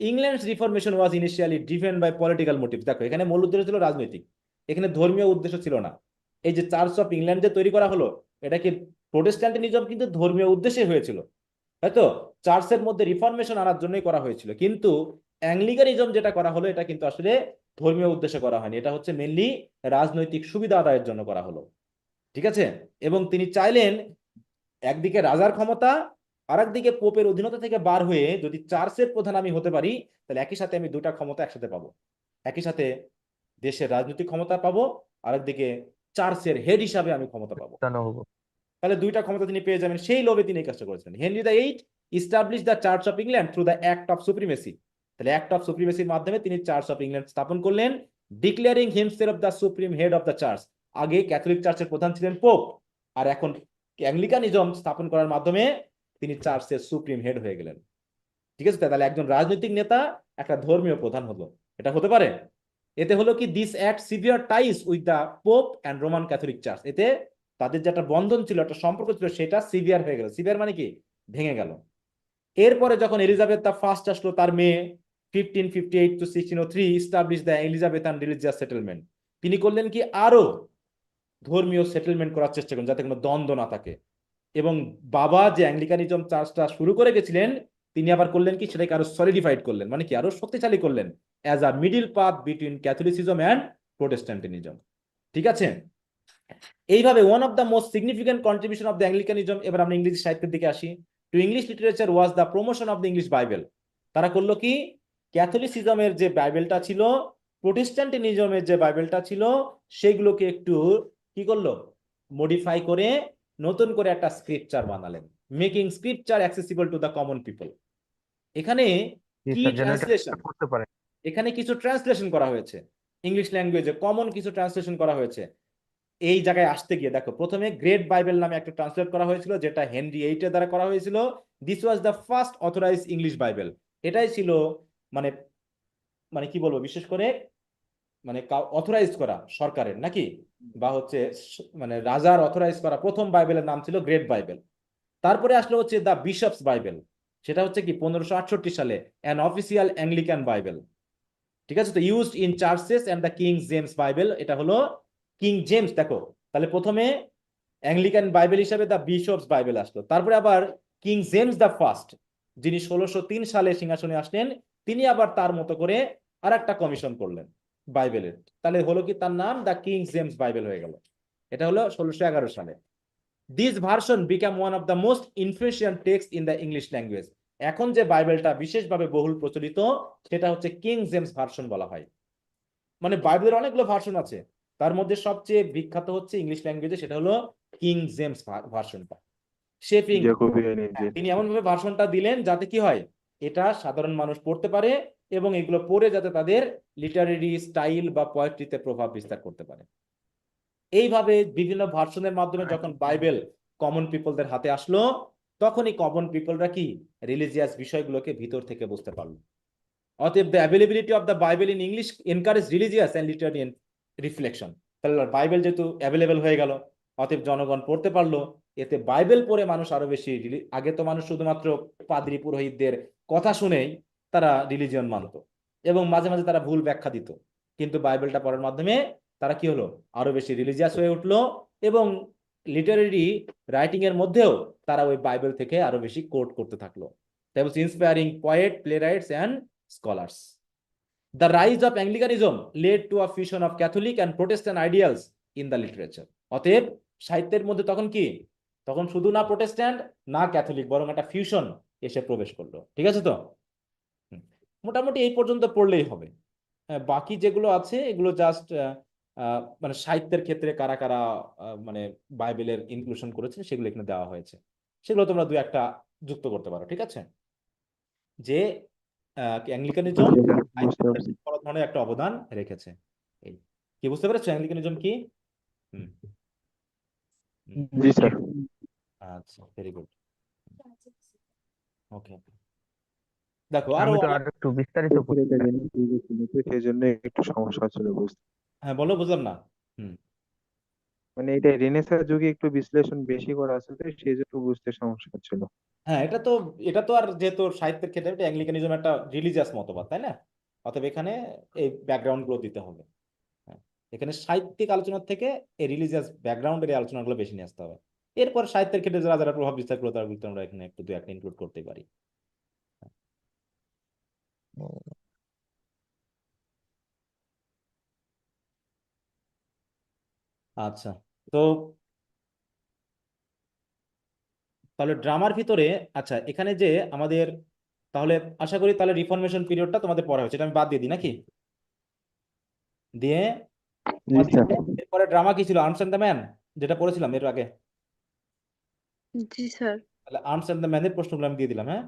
England's reformation was initially driven by political motive. দেখো এখানে মূল উদ্দেশ্য ছিল রাজনৈতিক, এখানে ধর্মীয় উদ্দেশ্য ছিল না। এই যে চার্চ অফ ইংল্যান্ড যে তৈরি করা হলো, এটা কি প্রোটেস্ট্যান্টিনিজম কিন্তু ধর্মীয় উদ্দেশ্যে হয়েছিল, তাই তো? চার্চের মধ্যে রিফরমেশন আনার জন্যই করা হয়েছিল, কিন্তু অ্যাংলিকানিজম যেটা করা হলো এটা কিন্তু আসলে ধর্মীয় উদ্দেশ্যে করা হয়নি, এটা হচ্ছে মেনলি রাজনৈতিক সুবিধা আদায়ের জন্য করা হলো। ঠিক আছে? এবং তিনি চাইলেন একদিকে রাজার ক্ষমতা, আর একদিকে পোপের অধীনতা থেকে বার হয়ে যদি চার্চের প্রধান আমি হতে পারি, তাহলে একই সাথে আমি দুটা ক্ষমতা একসাথে পাবো। একই সাথে দেশের রাজনৈতিক ক্ষমতা পাবো, আর একদিকে চার্চের হেড হিসাবে আমি ক্ষমতা পাবো। জানো হবো। তাহলে দুইটা ক্ষমতা তিনি পেয়ে যাবেন, সেই লোভে তিনি এই কাজটা করেছিলেন। Henry the eight establish the church of England through the act of supremacy. তাহলে অ্যাক্ট অফ সুপ্রিমেসির মাধ্যমে তিনি চার্চ অফ ইংল্যান্ড স্থাপন করলেন, declaring himself the supreme head of the church. আগে ক্যাথলিক চার্চের প্রধান ছিলেন পোপ, আর এখন অ্যাংলিকানিজম স্থাপন করার মাধ্যমে তিনি চার্চের সুপ্রিম হেড হয়ে গেলেন। ঠিক আছে? তাহলে একজন রাজনৈতিক নেতা একটা ধর্মীয় প্রধান হলো, এটা হতে পারে। এতে হলো কি, this act severed ties with the pope and Roman Catholic church. এতে তাদের যে একটা বন্ধন ছিল, একটা সম্পর্ক ছিল, সেটা সিভিয়ার হয়ে গেল। সিভিয়ার মানে কি, ভেঙে গেল। এরপরে যখন এলিজাবেথ দ্য ফার্স্ট আসলো, তার মেয়ে 1558 to 1603 establish the Elizabethan religious settlement. তিনি করলেন কি, আরো ধর্মীয় সেটেলমেন্ট করার চেষ্টা করেন যাতে কোনো দ্বন্দ্ব না থাকে। এবং বাবা যে অ্যাংলিকানিজম চার্চটা শুরু করে গেছিলেন, তিনি আবার করলেন কি, সেটাকে আরো সলিডিফাইড করলেন, মানে কি আরো শক্তিশালী করলেন, as a middle path between Catholicism and Protestantism. ঠিক আছে? এইভাবে one of the most significant contribution of the Anglicanism, এবার আমরা ইংরেজি সাহিত্যের দিকে আসি, to English literature was the promotion of the English Bible. তারা করলো কি, ক্যাথলিসিজমের যে বাইবেলটা ছিল, প্রোটেস্ট্যান্টিনিজমের যে বাইবেলটা ছিল, সেগুলোকে একটু কি করলো, মডিফাই করে নতুন করে একটা স্ক্রিপচার বানালেন, making scripture accessible to the common people. এখানে জি কি স্যার, যেন এটা ট্রান্সলেশন, করতে পারে। এখানে কিছু ট্রান্সলেশন করা হয়েছে ইংলিশ ল্যাঙ্গুয়েজে, কমন কিছু ট্রান্সলেশন করা হয়েছে। এই জায়গায় আসতে গিয়ে দেখো, প্রথমে গ্রেট বাইবেল নামে একটা ট্রান্সলেট করা হয়েছিল, যেটা হেনরি এইটের দ্বারা করা হয়েছিল। This was the first authorised English Bible. এটাই ছিল মানে মানে কি বলবো, বিশেষ করে মানে অথরাইজ করা সরকারের নাকি, বা হচ্ছে মানে রাজার অথরাইজ করা প্রথম বাইবেলের নাম ছিল গ্রেট বাইবেল। তারপরে আসলো হচ্ছে দ্য বিশপস বাইবেল, সেটা হচ্ছে কি 1568 সালে অ্যান অফিসিয়াল অ্যাংলিকান বাইবেল। ঠিক আছে? তো used in churches and the king James Bible, এটা হলো কিং জেমস। দেখো তাহলে প্রথমে অ্যাংলিকান বাইবেল হিসাবে দ্য বিশপস বাইবেল আসলো, তারপরে আবার কিং জেমস দ্য ফার্স্ট, যিনি 1603 সালে সিংহাসনে আসলেন, তিনি আবার তার মতো করে আর একটা কমিশন করলেন বাইবেলের। তাহলে হলো কি, তার নাম দ্য কিং জেমস বাইবেল হয়ে গেল। এটা হলো 1611 সালে। This version become one of the most influential text in the English language. এখন যে বাইবেলটা বিশেষভাবে বহুল প্রচলিত, সেটা হচ্ছে কিং জেমস ভার্সন বলা হয়। মানে বাইবেলের অনেকগুলো ভার্সন আছে, তার মধ্যে সবচেয়ে বিখ্যাত হচ্ছে ইংলিশ ল্যাঙ্গুয়েজে, সেটা হলো কিং জেমস ভার্সনটা। শেপিং, তিনি এমন ভাবে ভার্সনটা দিলেন যাতে কি হয়, এটা সাধারণ মানুষ পড়তে পারে, এবং এগুলো পড়ে যাতে তাদের লিটারেরি স্টাইল বা পোয়েট্রিতে প্রভাব বিস্তার করতে পারে। এইভাবে বিভিন্ন ভার্সনের মাধ্যমে যখন বাইবেল কমন পিপলদের হাতে আসলো, তখনই কমন পিপলরা কি রিলিজিয়াস বিষয়গুলোকে ভিতর থেকে বুঝতে পারলো। অতএব the availability of the Bible in English encourage religious and literary reflection. তাহলে বাইবেল যেহেতু অ্যাভেলেবেল হয়ে গেল, অতএব জনগণ পড়তে পারলো, এতে বাইবেল পড়ে মানুষ আরো বেশি, আগে তো মানুষ শুধুমাত্র পাদ্রী পুরোহিতদের কথা শুনেই তারা রিলিজিয়ন মানত, এবং মাঝে মাঝে তারা ভুল ব্যাখ্যা দিত, কিন্তু বাইবেলটা পড়ার মাধ্যমে তারা কি হলো, আরো বেশি রিলিজিয়াস হয়ে উঠলো, এবং লিটারেরি রাইটিং এর মধ্যেও তারা ওই বাইবেল থেকে আরো বেশি কোট করতে থাকলো। তাই বলছে inspiring poet, playwrights and scholars. The rise of Anglicanism led to a fusion of Catholic and Protestant ideals in the literature. অতএব সাহিত্যের মধ্যে তখন কি, তখন শুধু না প্রোটেস্ট্যান্ট না ক্যাথলিক, বরং একটা ফিউশন এসে প্রবেশ করলো। ঠিক আছে? তো মোটামুটি এই পর্যন্ত পড়লেই হবে। বাকি যেগুলো আছে এগুলো জাস্ট মানে সাহিত্যের ক্ষেত্রে কারা কারা মানে বাইবেলের ইনক্লুশন করেছেন সেগুলো এখানে দেওয়া হয়েছে, সেগুলো তোমরা দু একটা যুক্ত করতে পারো। ঠিক আছে? যে অ্যাংলিকানিজম বড় ধরনের একটা অবদান রেখেছে। এই কি বুঝতে পেরেছো অ্যাংলিকানিজম কি? জি স্যার। আচ্ছা, ভেরি গুড। ওকে, দেখো আরো আমি তো আর একটু বিস্তারিত পড়তে চাই। সেই জন্য একটু সমস্যা হচ্ছিল বুঝতে। হ্যাঁ বলো, বুঝলাম না। মানে এটা রেনেসাঁ যুগে একটু বিশ্লেষণ বেশি করা আছে তো সেই জন্য বুঝতে সমস্যা হচ্ছিল। হ্যাঁ, এটা তো আর যেহেতু সাহিত্যের ক্ষেত্রে এটা অ্যাংলিকানিজম একটা রিলিজিয়াস মতবাদ, তাই না? অতএব এখানে এই ব্যাকগ্রাউন্ড গুলো দিতে হবে। হ্যাঁ, এখানে সাহিত্যিক আলোচনার থেকে এই রিলিজিয়াস ব্যাকগ্রাউন্ডের এই আলোচনাগুলো বেশি নিয়ে আসতে হবে। এরপর সাহিত্যের ক্ষেত্রে যারা যারা প্রভাব বিস্তার করলো তারগুলো আমরা এখানে একটু দু একটা ইনক্লুড করতে পারি। আচ্ছা, তো তাহলে ড্রামার ভিতরে, আচ্ছা এখানে যে আমাদের, তাহলে আশা করি তাহলে রিফরমেশন পিরিয়ডটা তোমাদের পড়া হয়েছে, এটা আমি বাদ দিয়ে দিই নাকি? দিয়ে জি আমাদের স্যার। এরপরে ড্রামা কি ছিল, আর্মস এন্ড দ্য ম্যান, যেটা পড়েছিলাম এর আগে। জি স্যার। তাহলে আর্মস এন্ড দ্য ম্যানের প্রশ্নগুলো আমি দিয়ে দিলাম। হ্যাঁ,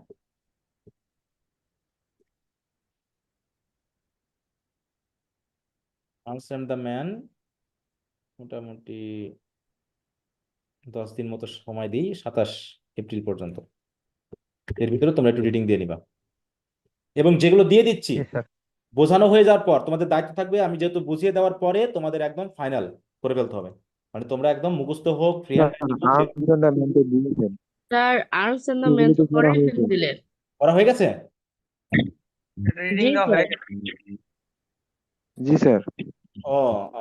আর্মস এন্ড দ্য ম্যান মোটামুটি 10 দিন মতো সময় দিই, 27 এপ্রিল পর্যন্ত। এর ভিতরে তোমরা একটু রিডিং দিয়ে নিবা, এবং যেগুলো দিয়ে দিচ্ছি জি স্যার। বোঝানো হয়ে যাওয়ার পর তোমাদের দায়িত্ব থাকবে, আমি যেহেতু বুঝিয়ে দেওয়ার পরে তোমাদের একদম ফাইনাল করে ফেলতে হবে। মানে তোমরা একদম মুখস্থ হোক, ফ্রি হ্যান্ড রাইটিং হোক, আর্মস এন্ড দ্য ম্যান তো দিয়েছেন, sir arms and the man এগুলো তো তো পড়া পড়াই হয়েছে। ফেলে দিলেন। করা হয়ে গেছে। রিডিং জি দেওয়া স্যার। হয়ে গেছে। জি স্যার। ও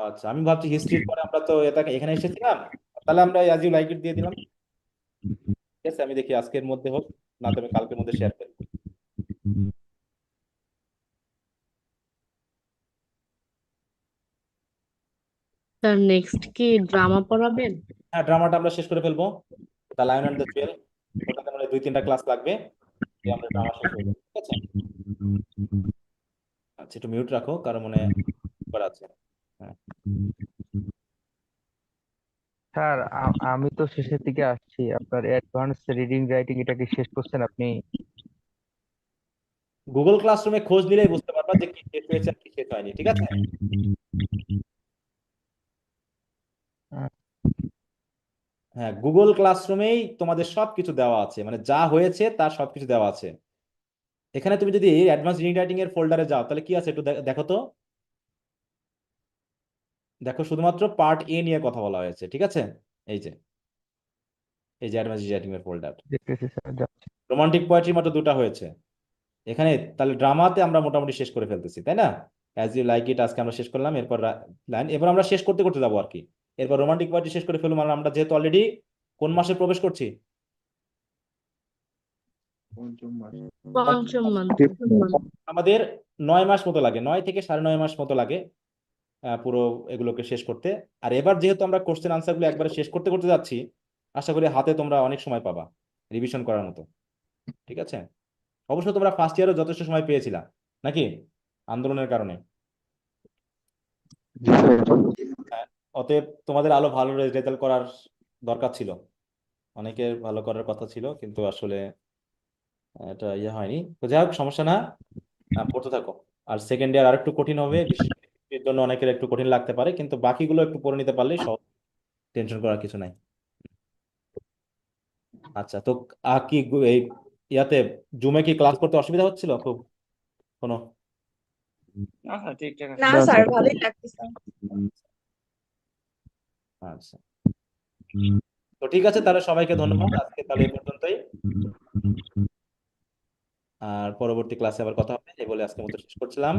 আচ্ছা, আমি ভাবছি হিস্ট্রির পরে আমরা তো এখানে এসেছিলাম, তাহলে আমরা অ্যাজ ইউ লাইক ইট দিয়ে দিলাম। ঠিক আছে, আমি দেখি আজকের মধ্যে হোক, না তবে কালকের মধ্যে শেয়ার করি। স্যার নেক্সট কি ড্রামা পড়াবেন? হ্যাঁ, ড্রামাটা আমরা শেষ করে ফেলবো, the lion and the Jewel. ওটাতে মানে 2-3টা ক্লাস লাগবে, দিয়ে আমরা ড্রামা শেষ হয়ে যাবে। ঠিক আছে, আচ্ছা একটু মিউট রাখো, কারণ মনে করা আছে। হ্যাঁ, স্যার আমি তো শেষের দিকে আসছি, আপনার অ্যাডভান্স রিডিং রাইটিং এটা কি শেষ করছেন আপনি? গুগল ক্লাসরুমে খোঁজ নিলেই বুঝতে পারবা যে কি শেষ হয়েছে আর কি শেষ হয়নি। ঠিক আছে, হ্যাঁ গুগল ক্লাসরুমেই তোমাদের সবকিছু দেওয়া আছে, মানে যা হয়েছে তার সবকিছু দেওয়া আছে। এখানে তুমি যদি অ্যাডভান্স রিডিং রাইটিং এর ফোল্ডারে যাও, তাহলে কি আছে একটু দেখো তো। দেখো, শুধুমাত্র পার্ট এ নিয়ে কথা বলা হয়েছে। ঠিক আছে, এই যে অ্যাডভান্স রিডিং রাইটিং এর ফোল্ডার। দেখতেছি স্যার, যাচ্ছি। রোমান্টিক পোয়েট্রি মাত্র 2টা হয়েছে এখানে। তাহলে ড্রামাতে আমরা মোটামুটি শেষ করে ফেলতেছি, তাই না? অ্যাজ ইউ লাইক ইট আজকে আমরা শেষ করলাম, এরপর লাইন, এবার আমরা শেষ করতে করতে যাবো আর কি। এরপর রোমান্টিক পোয়েট্রি শেষ করে ফেলবো, মানে আমরা যেহেতু অলরেডি কোন মাসে প্রবেশ করছি, পঞ্চম মাস। পঞ্চম মান্থ। আমাদের 9 মাস মতো লাগে, 9 থেকে 9.5 মাস মতো লাগে পুরো এগুলোকে শেষ করতে। আর এবার যেহেতু আমরা কোশ্চেন আনসারগুলো একবারে শেষ করতে করতে যাচ্ছি, আশা করি হাতে তোমরা অনেক সময় পাবা রিভিশন করার মতো। ঠিক আছে, অবশ্য তোমরা ফার্স্ট ইয়ারও যথেষ্ট সময় পেয়েছিলা নাকি, আন্দোলনের কারণে। জি স্যার। হ্যাঁ, অতএব তোমাদের আরো ভালো রেজাল্ট করার দরকার ছিল, অনেকের ভালো করার কথা ছিল, কিন্তু আসলে এটা ইয়ে হয়নি। তো যাই হোক, সমস্যা না, পড়তে থাকো। আর সেকেন্ড ইয়ার আর একটু কঠিন হবে, বিশেষ করে এর জন্য অনেকের একটু কঠিন লাগতে পারে, কিন্তু বাকিগুলো একটু পড়ে নিতে পারলেই সব, টেনশন করার কিছু নাই। আচ্ছা, তো কি এই ইয়াতে জুমে কি ক্লাস করতে অসুবিধা হচ্ছিল খুব কোনো? না স্যার, ঠিকঠাক আছে। না না স্যার, স্যার। ভালোই লাগতেছে। আচ্ছা, তো ঠিক আছে, তাহলে সবাইকে ধন্যবাদ, আজকে তাহলে এই পর্যন্তই। আর পরবর্তী ক্লাসে আবার কথা হবে, এই বলে আজকের মতো শেষ করছিলাম।